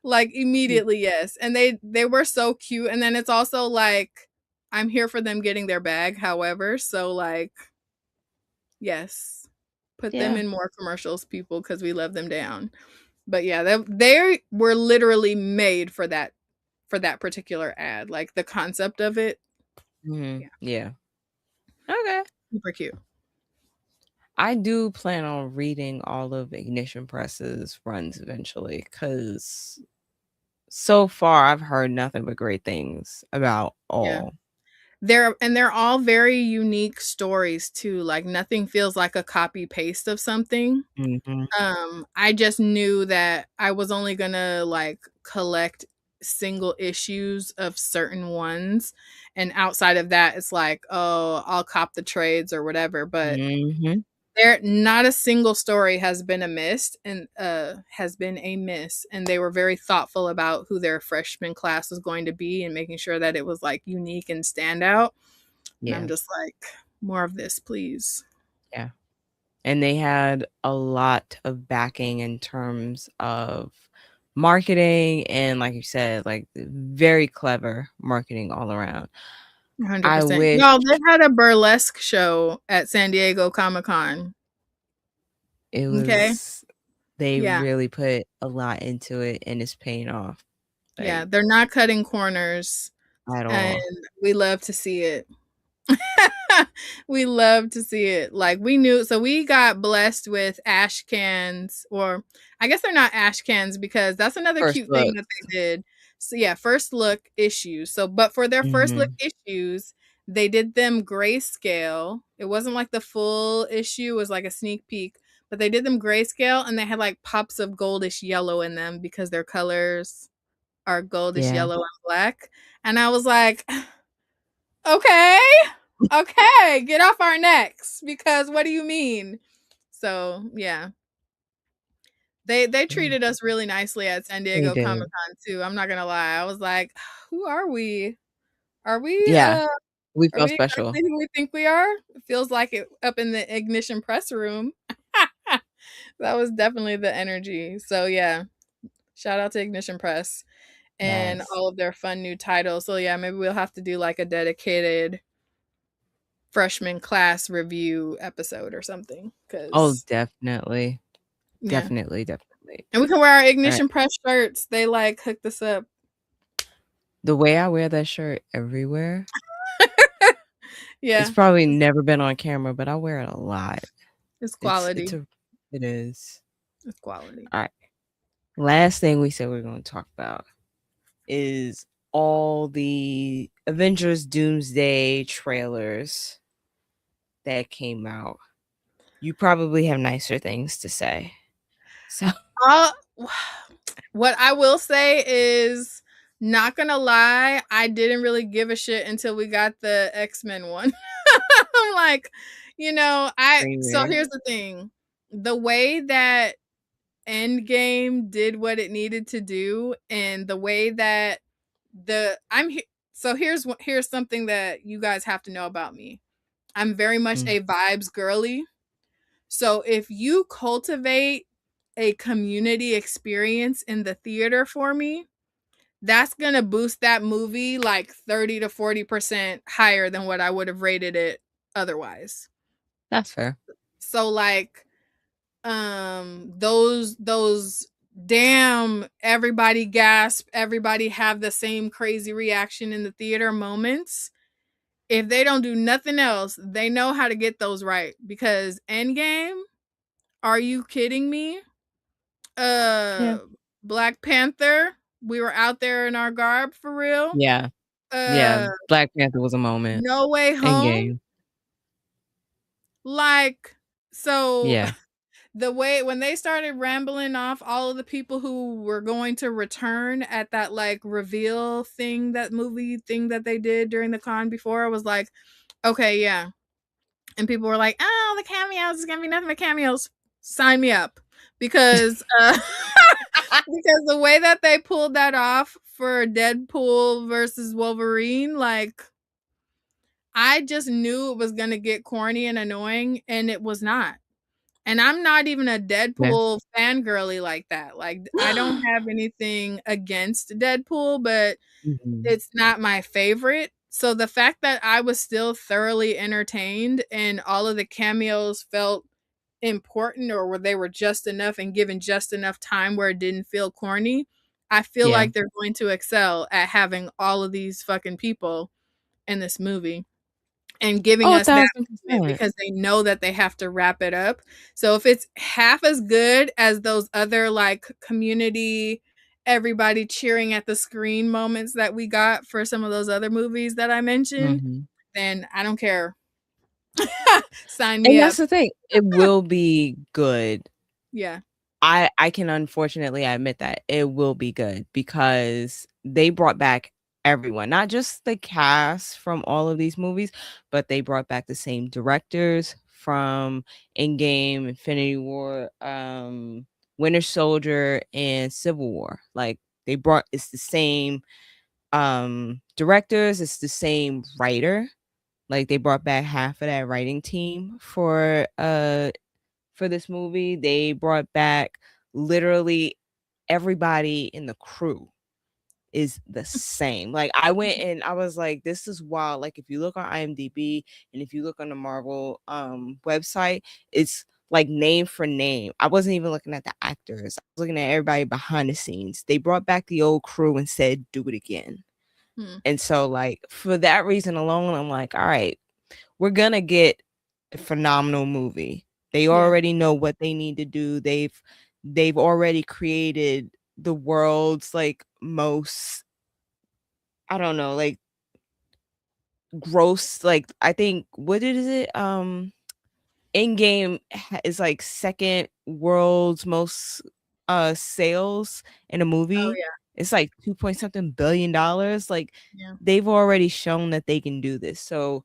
Like immediately, yes. And they were so cute. And then it's also like I'm here for them getting their bag, however. So like, yes. Put them Yeah. in more commercials, people, because we love them down. But yeah, they were literally made for that particular ad. Like the concept of it, yeah, Yeah. Okay. super cute. I do plan on reading all of Ignition Press's runs eventually because so far I've heard nothing but great things about Yeah. all. They're all very unique stories too. Like nothing feels like a copy paste of something. Mhm. I just knew that I was only gonna like collect single issues of certain ones. And outside of that, it's like, oh, I'll cop the trades or whatever. But Mhm. there not a single story has been a miss and has been a miss. And they were very thoughtful about who their freshman class was going to be and making sure that it was like unique and stand out. And I'm Yeah. just like, more of this, please. Yeah. And they had a lot of backing in terms of marketing and like you said, like very clever marketing all around. I 100%. wish Y'all, they had a burlesque show at San Diego Comic Con. it Okay. was they Yeah. really put a lot into it and it's paying off Yeah. like They're not cutting corners. at And all. we love to see it. We love to see it. Like we knew, so we got blessed with ash cans, or I guess they're not ash cans because that's another First cute thing look. that they did. So yeah, first look issues. So, but for their first look Mhm. issues, they did them grayscale. It wasn't like the full issue; it was like a sneak peek. But they did them grayscale, and they had like pops of goldish yellow in them because their colors are goldish Yeah. yellow and black. And I was like, okay, okay, get off our necks because what do you mean? So yeah, they Yeah. treated us really nicely at San They Diego Comic did. Con too. I'm not gonna lie. I was like, who are we? Are we Yeah. We are felt we special. exactly who we think we are? It feels like it up in the Ignition press room. That was definitely the energy. So yeah, shout out to Ignition Press and Yes. all of their fun new titles. So yeah, maybe we'll have to do like a dedicated freshman class review episode or something. Oh, Cause definitely. yeah. Definitely, definitely. And we can wear our Alright. Ignition Press shirts. They like hooked us up. The way I wear that shirt everywhere, it's Yeah. probably never been on camera, but I wear it a lot. It's It's quality. a it is. It's quality. All right. Last thing we said we are going to talk about is all the Avengers Doomsday trailers that came out. You probably have nicer things to say. So Uh, what I will say is, not gonna lie, I didn't really give a shit until we got the X-Men one. I'm like, so screaming. here's the thing. The way that Endgame did what it needed to do, and the way that so here's something that you guys have to know about me. I'm very much Mm, a vibes girly. So if you cultivate a community experience in the theater for me, that's going to boost that movie like 30 to 40% higher than what I would have rated it otherwise. that's fair. So like those damn everybody gasp, everybody have the same crazy reaction in the theater moments. If they don't do nothing else, they know how to get those right, because Endgame, are you kidding me? Yeah. Uh Black Panther, we were out there in our garb for real. Yeah. Yeah. Uh Black Panther was a moment. No Way Home, Endgame. like, so Yeah. the way when they started rambling off all of the people who were going to return at that like reveal thing, that movie thing that they did during the con before, I was like, okay, yeah. And people were like, oh, the cameos is gonna be nothing but cameos. Sign me up. Because because the way that they pulled that off for Deadpool versus Wolverine, like, I just knew it was gonna get corny and annoying, and it was not. And I'm not even a Yeah. Deadpool fangirly like that. Like, I don't have anything against Deadpool, but Mhm. it's not my favorite. So the fact that I was still thoroughly entertained and all of the cameos felt important, or where they were just enough and given just enough time where it didn't feel corny, I feel Yeah. like they're going to excel at having all of these fucking people in this movie and giving Oh, us that moment, 1,000%. because they know that they have to wrap it up. So if it's half as good as those other like community, everybody cheering at the screen moments that we got for some of those other movies that I mentioned, Mhm. then I don't care. Sign me And up. that's the thing. It will be good. Yeah. I can unfortunately admit that it will be good because they brought back everyone, not just the cast from all of these movies, but they brought back the same directors from Endgame, Infinity War, Winter Soldier, and Civil War. Like it's the same directors, it's the same writer. Like they brought back half of that writing team for this movie. They brought back literally everybody in the crew is the same. Like I went and I was like, this is wild. Like if you look on IMDb and if you look on the Marvel website, it's like name for name. I wasn't even looking at the actors. I was looking at everybody behind the scenes. They brought back the old crew and said, do it again. Hmm. And so like for that reason alone, I'm like, all right, we're gonna get a phenomenal movie. They Yeah. already know what they need to do. They've already created the world's like most, I don't know, like gross, like I think what is it? In-game is like second world's most sales in a Oh movie. yeah. It's like 2 point something billion dollars. Like Yeah. they've already shown that they can do this. So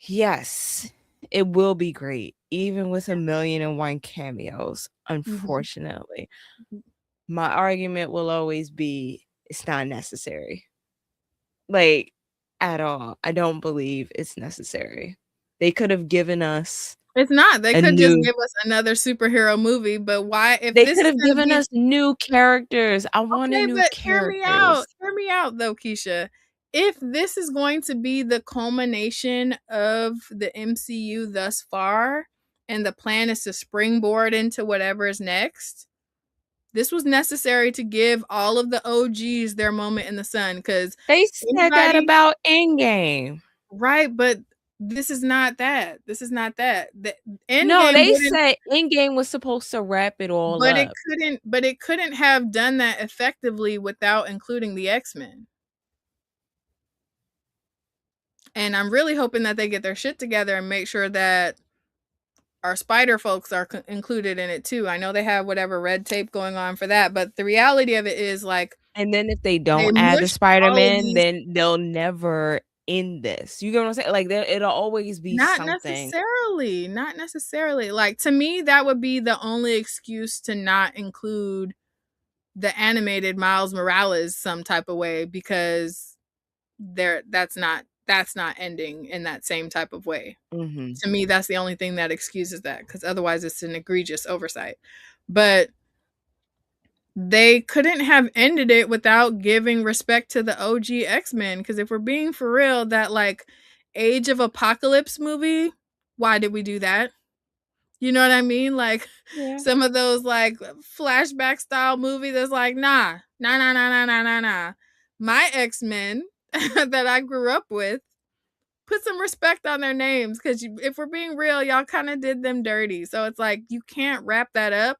yes, it will be great, even with 1,000,001 cameos, Mhm. unfortunately. My argument will always be it's not necessary. Like, at all. I don't believe it's necessary. They could have given us It's not. They a could just new give us another superhero movie, but why, if they this could is have gonna given be. us new characters. I wanted Okay, new but characters. hear me out though, Keisha. If this is going to be the culmination of the MCU thus far, and the plan is to springboard into whatever is next, this was necessary to give all of the OGs their moment in the sun, because They said that anybody, about Endgame. right, but This is not that. This is not that. The No, Endgame they wouldn't, said Endgame was supposed to wrap it all up. but it couldn't have done that effectively without including the X-Men. And I'm really hoping that they get their shit together and make sure that our spider folks are included in it too. I know they have whatever red tape going on for that, but the reality of it is like And then if they they don't add the mushed all of Spider-Man, these. then they'll never end this. You get what I'm saying? Like, it'll always be Not something. necessarily, not necessarily. Like, to me, that would be the only excuse to not include the animated Miles Morales some type of way, because that's not ending in that same type of way. Mhm. To me, that's the only thing that excuses that, because otherwise it's an egregious oversight. But they couldn't have ended it without giving respect to the OG X-Men, because if we're being for real, that like Age of Apocalypse movie, why did we do that? You know what I mean? Like Yeah. some of those like flashback style movies that's like, nah. My X-Men that I grew up with, put some respect on their names, because if we're being real, y'all kind of did them dirty. So it's like you can't wrap that up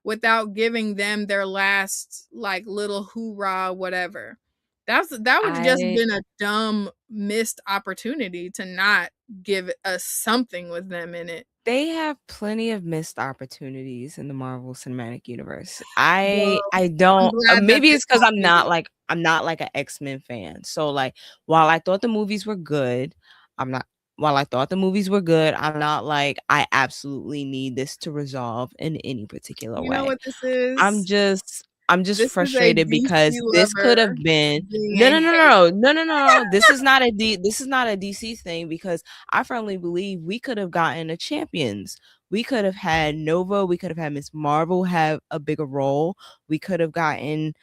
without giving them their last like little hoorah, whatever. That would have just I been a dumb missed opportunity to not give us something with them in it. They have plenty of missed opportunities in the Marvel Cinematic Universe. Well, I I'm don't glad that maybe this it's because 'cause time isn't. I'm not like an X-Men fan. So, like, while I thought the movies were good, I'm not while I thought the movies were good, I'm not like, I absolutely need this to resolve in any particular You know way. what this is? I'm just This is a frustrated DC because this lover could have been being a hater. This is not a DC thing because I firmly believe we could have gotten a champions. We could have had Nova, we could have had Miss Marvel have a bigger role. We could have gotten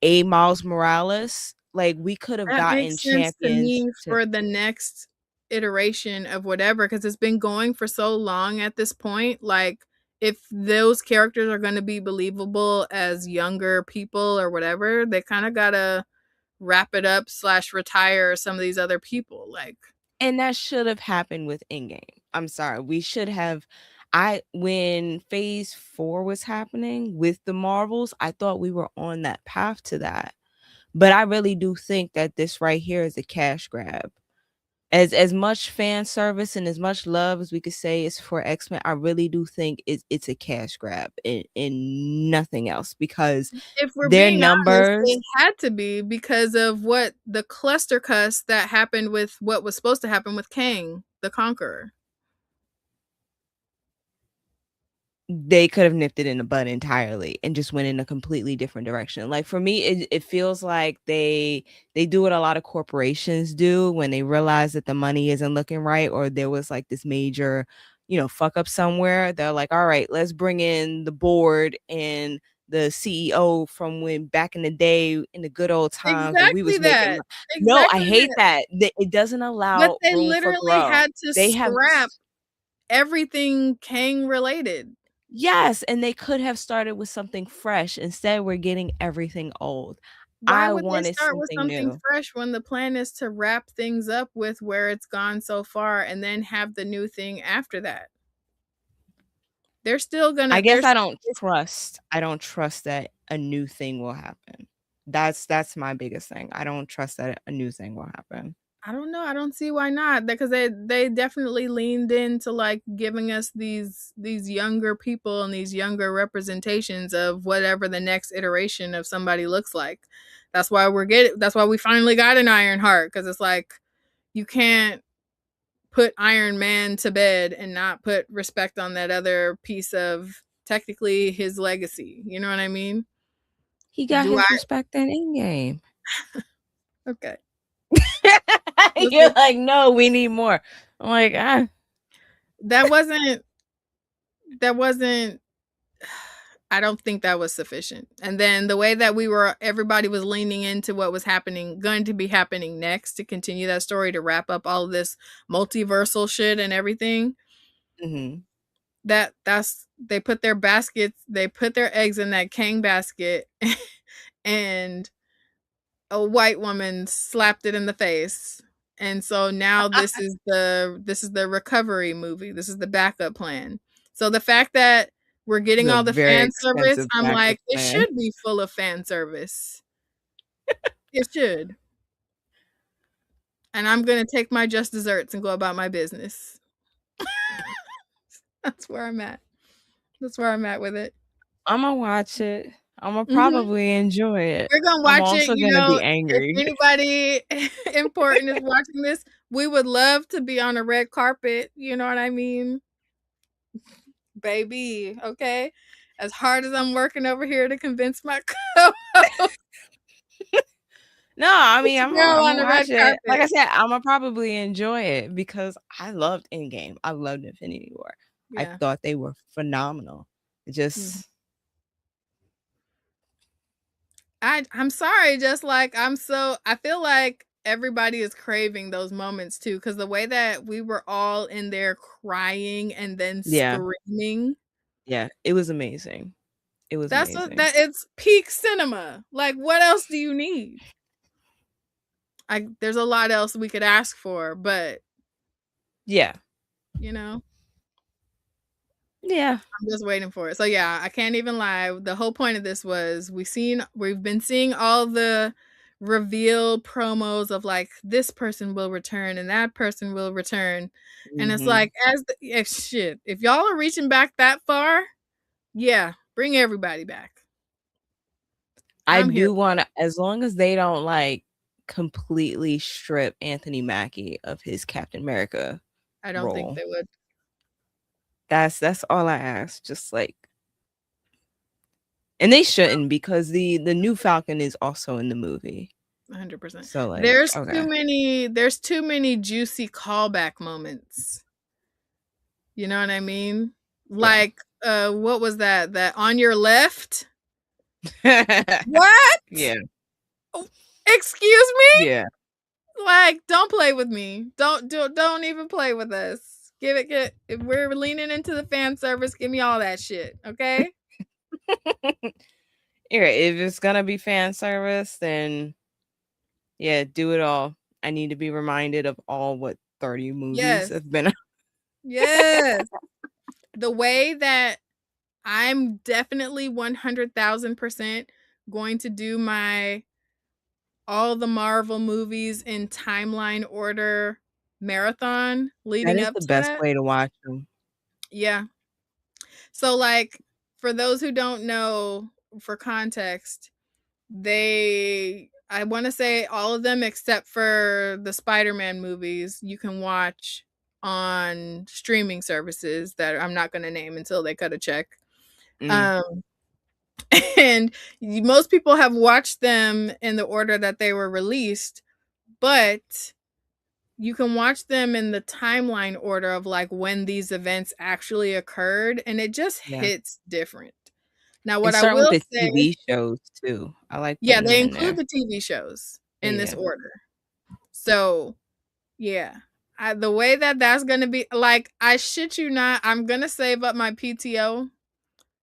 a Miles Morales. Like, we could have That gotten makes sense to champions me to for the next iteration of whatever, because it's been going for so long at this point. Like, if those characters are going to be believable as younger people or whatever, they kind of got to wrap it up slash retire some of these other people. Like, and that should have happened with Endgame. I'm sorry. We should have I when phase 4 was happening with the Marvels, I thought we were on that path to that. But I really do think that this right here is a cash grab. As much fan service and as much love as we could say is for X-Men, I really do think it's a cash grab and nothing else because if we're their being honest, numbers it had to be because of what the cluster cuss that happened with what was supposed to happen with Kang the Conqueror. they could have nipped it in the bud entirely and just went in a completely different direction. Like for me, it feels like they do what a lot of corporations do when they realize that the money isn't looking right or there was like this major, fuck up somewhere. They're like, all right, let's bring in the board and the CEO from when back in the day in the good old times when we Exactly was making that. no, I Exactly hate that. that. It doesn't But allow they room for literally growth. had to They have scrap everything Kang related. Yes, and they could have started with something fresh. Instead, we're getting everything old. Why I would they wanted start with something something new. fresh when the plan is to wrap things up with where it's gone so far and then have the new thing after that? They're still I gonna guess there's I don't trust that a new thing will happen. That's my biggest thing. I don't trust that a new thing will happen. I don't know. I don't see why not. Because they definitely leaned into like giving us these younger people and these younger representations of whatever the next iteration of somebody looks like. That's why we finally got an Iron Heart, because it's like you can't put Iron Man to bed and not put respect on that other piece of technically his legacy. You know what I mean? He got Do his I respect in Endgame. okay. You're Listen, like, no, we need more. I'm like, ah. that wasn't that wasn't I don't think that was sufficient. And then the way that everybody was leaning into what was going to be happening next to continue that story to wrap up all of this multiversal shit and everything. Mhm. That's they put their eggs in that Kang basket, and a white woman slapped it in the face. And so now this is the recovery movie. This is the backup plan. So the fact that we're getting The all the very fan service, expensive I'm backup like, it plan. should be full of fan service. It should. And I'm gonna take my just desserts and go about my business. That's where I'm at. That's where I'm at with it. Imma watch it. Imma Mhm. probably enjoy it. We're gonna I'm watch it, also gonna be if angry. anybody important is watching this, we would love to be on a red carpet, you know what I mean? Baby, okay? As hard as I'm working over here to convince my co No, I put mean, your girl on Imma the red watch it. Like carpet. I said, Imma probably enjoy it because I loved Endgame. I loved Infinity War. I Yeah. thought they were phenomenal. It Mhm. just I'm sorry, just like I feel like everybody is craving those moments too, because the way that we were all in there crying and then yeah, screaming, yeah, it was amazing. It was that's what amazing. that it's peak cinema. Like, what else do you need? There's a lot else we could ask for, but Yeah. you know, Yeah. I'm just waiting for it. So yeah, I can't even lie. The whole point of this was we've been seeing all the reveal promos of like this person will return and that person will return. And it's Mhm. like if y'all are reaching back that far, yeah, bring everybody back. I I'm here do for it. wanna as long as they don't, like, completely strip Anthony Mackie of his Captain America I don't think role. they would. That's all I ask, just, like and they shouldn't because the new Falcon is also in the movie. 100%. So, like, okay. There's too many juicy callback moments. You know what I mean? Yeah. Like, what was that? That on your left? What? Yeah. Oh, excuse me? Yeah. Like, don't play with me. Don't even play with us. If we're leaning into the fan service, give me all that shit, okay? Yeah, if it's gonna be fan service, then yeah, do it all. I need to be reminded of all what 30 movies Yes. have been. Yes. The way that I'm definitely 100,000% going to do my all the Marvel movies in timeline order marathon That leading is up the to best that. way to watch them. Yeah. So like for those who don't know, for context, I want to say all of them except for the Spider-Man movies you can watch on streaming services that I'm not going to name until they cut a check. Mm, Um and most people have watched them in the order that they were released, but you can watch them in the timeline order of like when these events actually occurred, and it just yeah. hits different. Now, And what I start with will the say, TV shows too. I like yeah, putting them they in include there. the TV shows in this Yeah. order. So, yeah, the way that that's going to be, like, I shit you not, I'm going to save up my PTO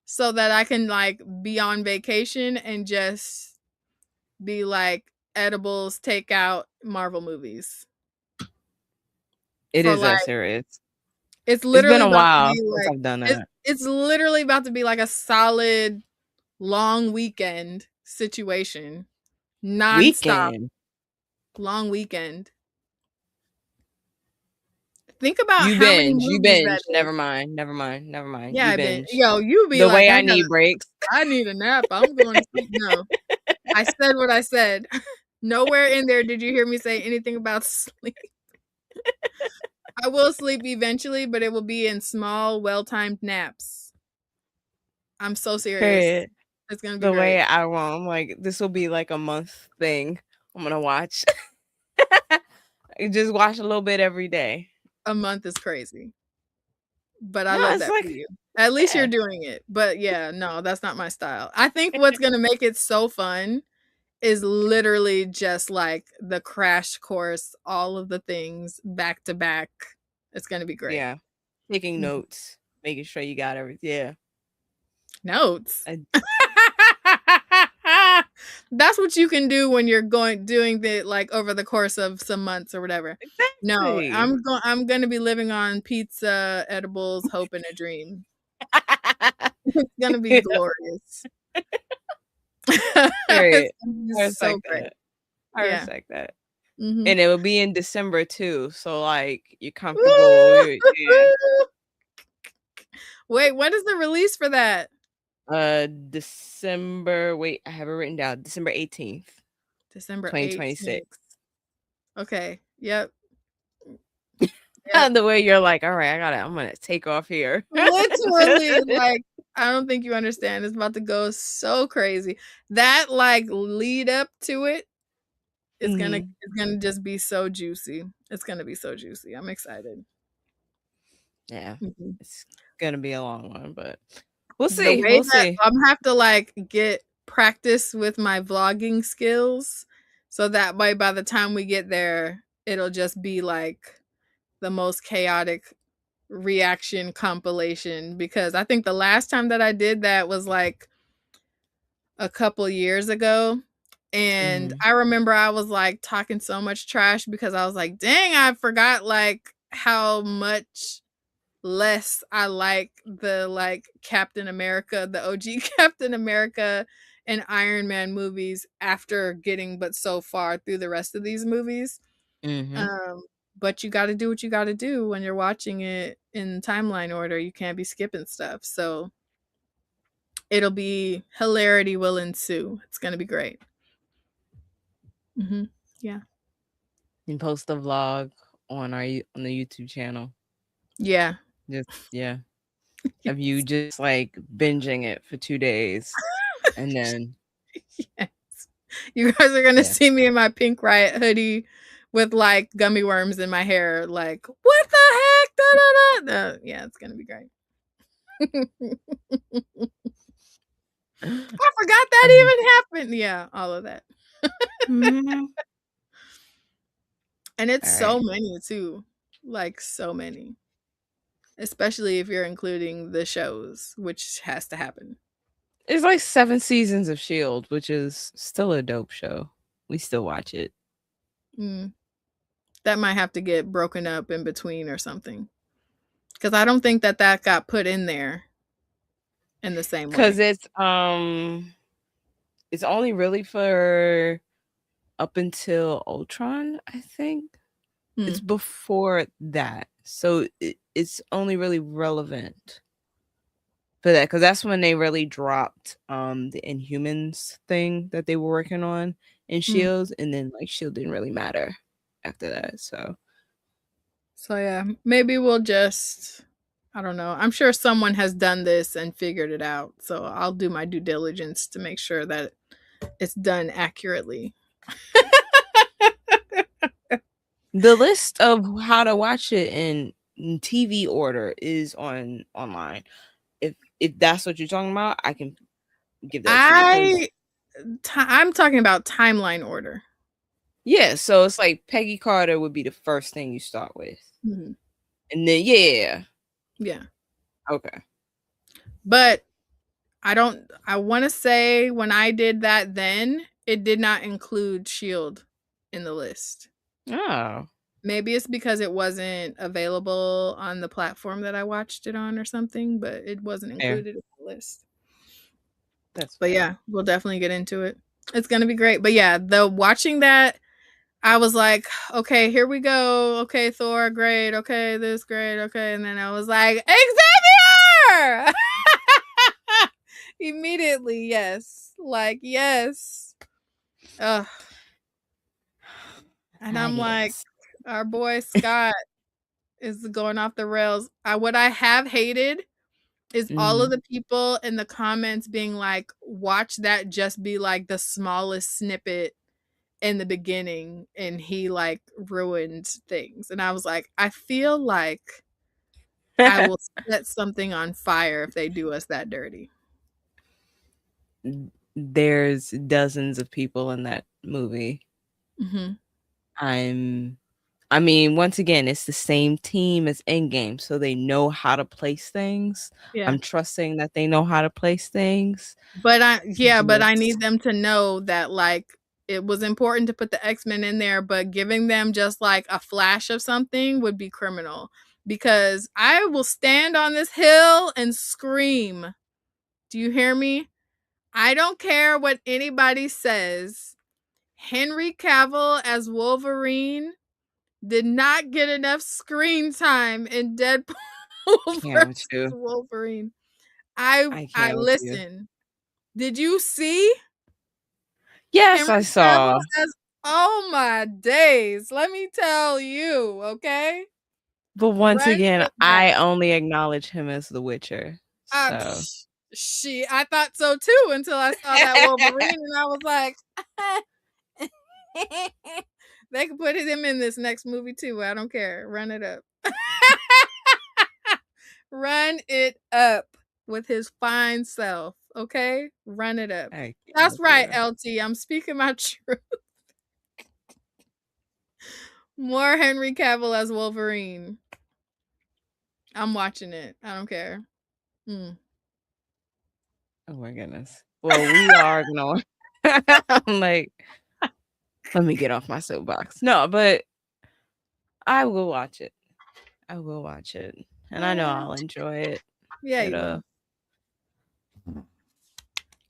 so that I can like be on vacation and just be like edibles, takeout Marvel movies It for is like that serious. it's It's been literally a about to while be since like I've done it's that. it's literally about to be like a solid long weekend situation, nonstop Weekend. long weekend. Think about You how many binge. You movies that binge. is. Never mind. Never mind. Never mind. Yeah, You I been binge. yo, you be The like, way I need breaks. I need a nap. I'm going to sleep. No, I said what I said. Nowhere in there did you hear me say anything about sleep. I will sleep eventually, but it will be in small, well-timed naps. I'm so serious. Period. It's gonna be The way great. I want. I'm like, this will be like a month thing. I'm gonna watch. You just watch a little bit every day. A month is crazy, but I No, love it's that for like you. At least you're yeah. doing it. But yeah, no, that's not my style. I think what's gonna make it so fun is literally just like the crash course, all of the things back to back. It's gonna be great. Yeah. Taking Mhm. notes, making sure you got everything. Yeah. Notes. I That's what you can do when you're doing the like over the course of some months or whatever. No, Exactly. I'm gonna be living on pizza, edibles, hope, and a dream. It's gonna be glorious. It's Period. gonna be I so respect great. that. I Yeah. respect that. Mhm. And it will be in December too, so, like, you're comfortable, yeah. Wait, when is the release for that? December wait, I have it written down, December 18th, December 18th. 2026. Okay. Yep. Yep. The way you're like, "Alright, I'm gonna take off here." Literally, like, I don't think you understand. It's about to go so crazy. That like lead up to it Mhm. is gonna just be so juicy. It's gonna be so juicy. I'm excited. Yeah. Mhm. It's gonna be a long one, but we'll The see, way we'll that see. I'm gonna have to like get practice with my vlogging skills so that way by the time we get there, it'll just be like the most chaotic reaction compilation because I think the last time that I did that was like a couple years ago. And Mhm. I remember I was like talking so much trash because I was like, dang, I forgot like how much less I like the like Captain America, the OG Captain America and Iron Man movies after getting but so far through the rest of these movies. Mhm. Um, but you got to do what you got to do when you're watching it in timeline order. You can't be skipping stuff. So it'll be hilarity will ensue. It's gonna be great. Hmm. Yeah, And post the vlog on on the YouTube channel. yeah. Just yeah, of you just, like, binging it for 2 days, and then Yes. You guys are gonna yeah. see me in my pink Riot hoodie with like gummy worms in my hair. Like, what the heck? Da, da, da. Yeah, it's gonna be great. I forgot that Um, even happened. Yeah, all of that. mhm. And it's so Alright. many too. Like so many. Especially if you're including the shows, which has to happen. It's like 7 seasons of Shield, which is still a dope show. We still watch it. Mm. That might have to get broken up in between or something. Because I don't think that that got put in there in the same 'Cause way. it's only really for up until Ultron, I think. It's Mm, before that. So it's only really relevant for that because that's when they really dropped the Inhumans thing that they were working on in mm. Shields, and then like Shield didn't really matter after that. So So yeah, maybe we'll just I don't know. I'm sure someone has done this and figured it out. So I'll do my due diligence to make sure that it's done accurately. the list of how to watch it in TV order is online. If that's what you're talking about, I can give that to you because I'm talking about timeline order. yeah. So it's like Peggy Carter would be the first thing you start with, Mhm. and then yeah, Yeah. okay, But I want to say when I did that then, it did not include Shield in the list. oh Maybe it's because it wasn't available on the platform that I watched it on or something, but it wasn't fair. included in the list. That's But fair. yeah, we'll definitely get into it. It's going to be great. But yeah, the watching that I was like, okay, here we go. Okay, Thor, great. Okay, this great. Okay, and then I was like, Xavier! Immediately, yes. Like, yes. Ugh. And Ah, I'm like, yes. our boy Scott is going off the rails. What I have hated is all of Mhm. the people in the comments being like, watch that just be like the smallest snippet in the beginning and he like ruined things. And I was like, I feel like I will set something on fire if they do us that dirty. There's dozens of people in that movie. Hmm. I'm I mean, once again, it's the same team as Endgame, so they know how to place things. Yeah. I'm trusting that they know how to place things. But I Just need them to know that like it was important to put the X-Men in there, but giving them just like a flash of something would be criminal. Because I will stand on this hill and scream. Do you hear me? I don't care what anybody says. Henry Cavill as Wolverine did not get enough screen time in Deadpool can't with versus you. Wolverine. I I can't with you. listen. Did you see Yes, I Henry Cavill saw. as, oh my days? Let me tell you, okay? But once Run again, it I back. only acknowledge him as the Witcher. So I thought so too until I saw that Wolverine and I was like, they could put him in this next movie too. I don't care. Run it up. Run it up with his fine self. Okay? Run it up. I can't That's with right, you. LT. I'm speaking my truth. More Henry Cavill as Wolverine. I'm watching it. I don't care. Mm. Oh my goodness. Well, we are gonna I'm like, let me get off my soapbox. No, but I will watch it. I will watch it. And I know Yeah. I'll enjoy it. Yeah, you will.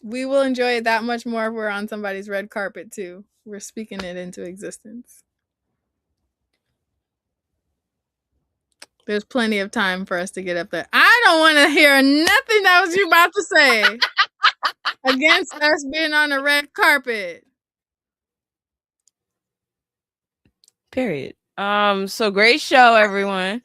We will enjoy it that much more if we're on somebody's red carpet too. We're speaking it into existence. There's plenty of time for us to get up there. I don't want to hear nothing that was you about to say against us being on the red carpet. Period. So great show, everyone.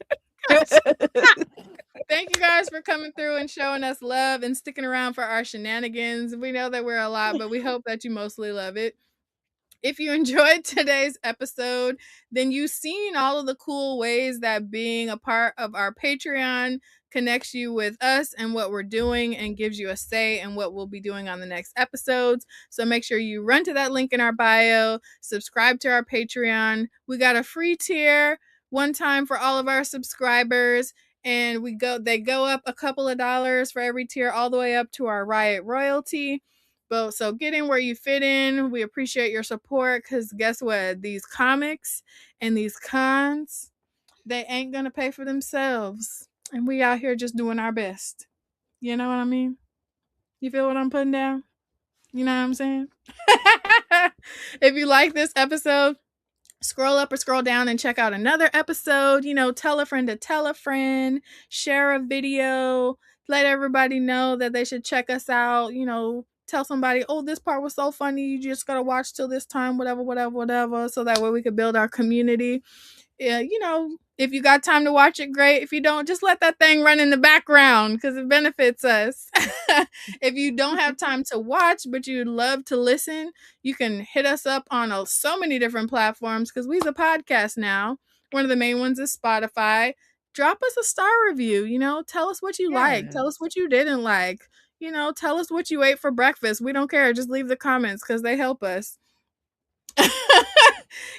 Thank you guys for coming through and showing us love and sticking around for our shenanigans. We know that we're a lot, but we hope that you mostly love it. If you enjoyed today's episode, then you've seen all of the cool ways that being a part of our Patreon connects you with us and what we're doing and gives you a say in what we'll be doing on the next episodes. So make sure you run to that link in our bio, subscribe to our Patreon. We got a free tier one time for all of our subscribers, and they go up a couple of dollars for every tier all the way up to our Riot royalty. But so get in where you fit in. We appreciate your support because guess what? These comics and these cons, they ain't gonna pay for themselves. And we out here just doing our best. You know what I mean? You feel what I'm putting down? You know what I'm saying? If you like this episode, scroll up or scroll down and check out another episode. Tell a friend to tell a friend, share a video, let everybody know that they should check us out. Tell somebody, oh, this part was so funny, you just gotta watch till this time, whatever, so that way we could build our community. Yeah, if you got time to watch it, great. If you don't, just let that thing run in the background because it benefits us. If you don't have time to watch, but you'd love to listen, you can hit us up on so many different platforms because we's a podcast now. One of the main ones is Spotify. Drop us a star review. Tell us what you like. Tell us what you didn't like. Tell us what you ate for breakfast. We don't care. Just leave the comments because they help us.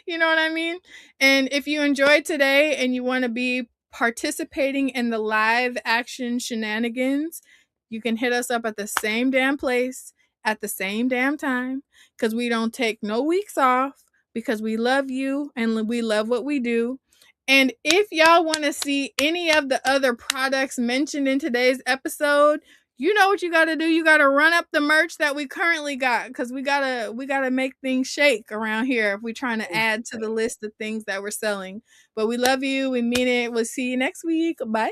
You know what I mean? And if you enjoyed today and you want to be participating in the live action shenanigans, you can hit us up at the same damn place at the same damn time because we don't take no weeks off because we love you and we love what we do. And if y'all want to see any of the other products mentioned in today's episode, you know what you got to do. You got to run up the merch that we currently got because we gotta make things shake around here if we're trying to add to the list of things that we're selling. But we love you. We mean it. We'll see you next week. Bye.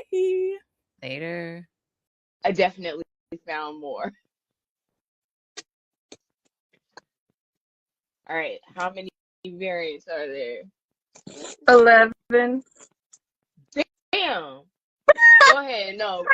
Later. I definitely found more. All right, how many variants are there? 11. Damn. Go ahead. No.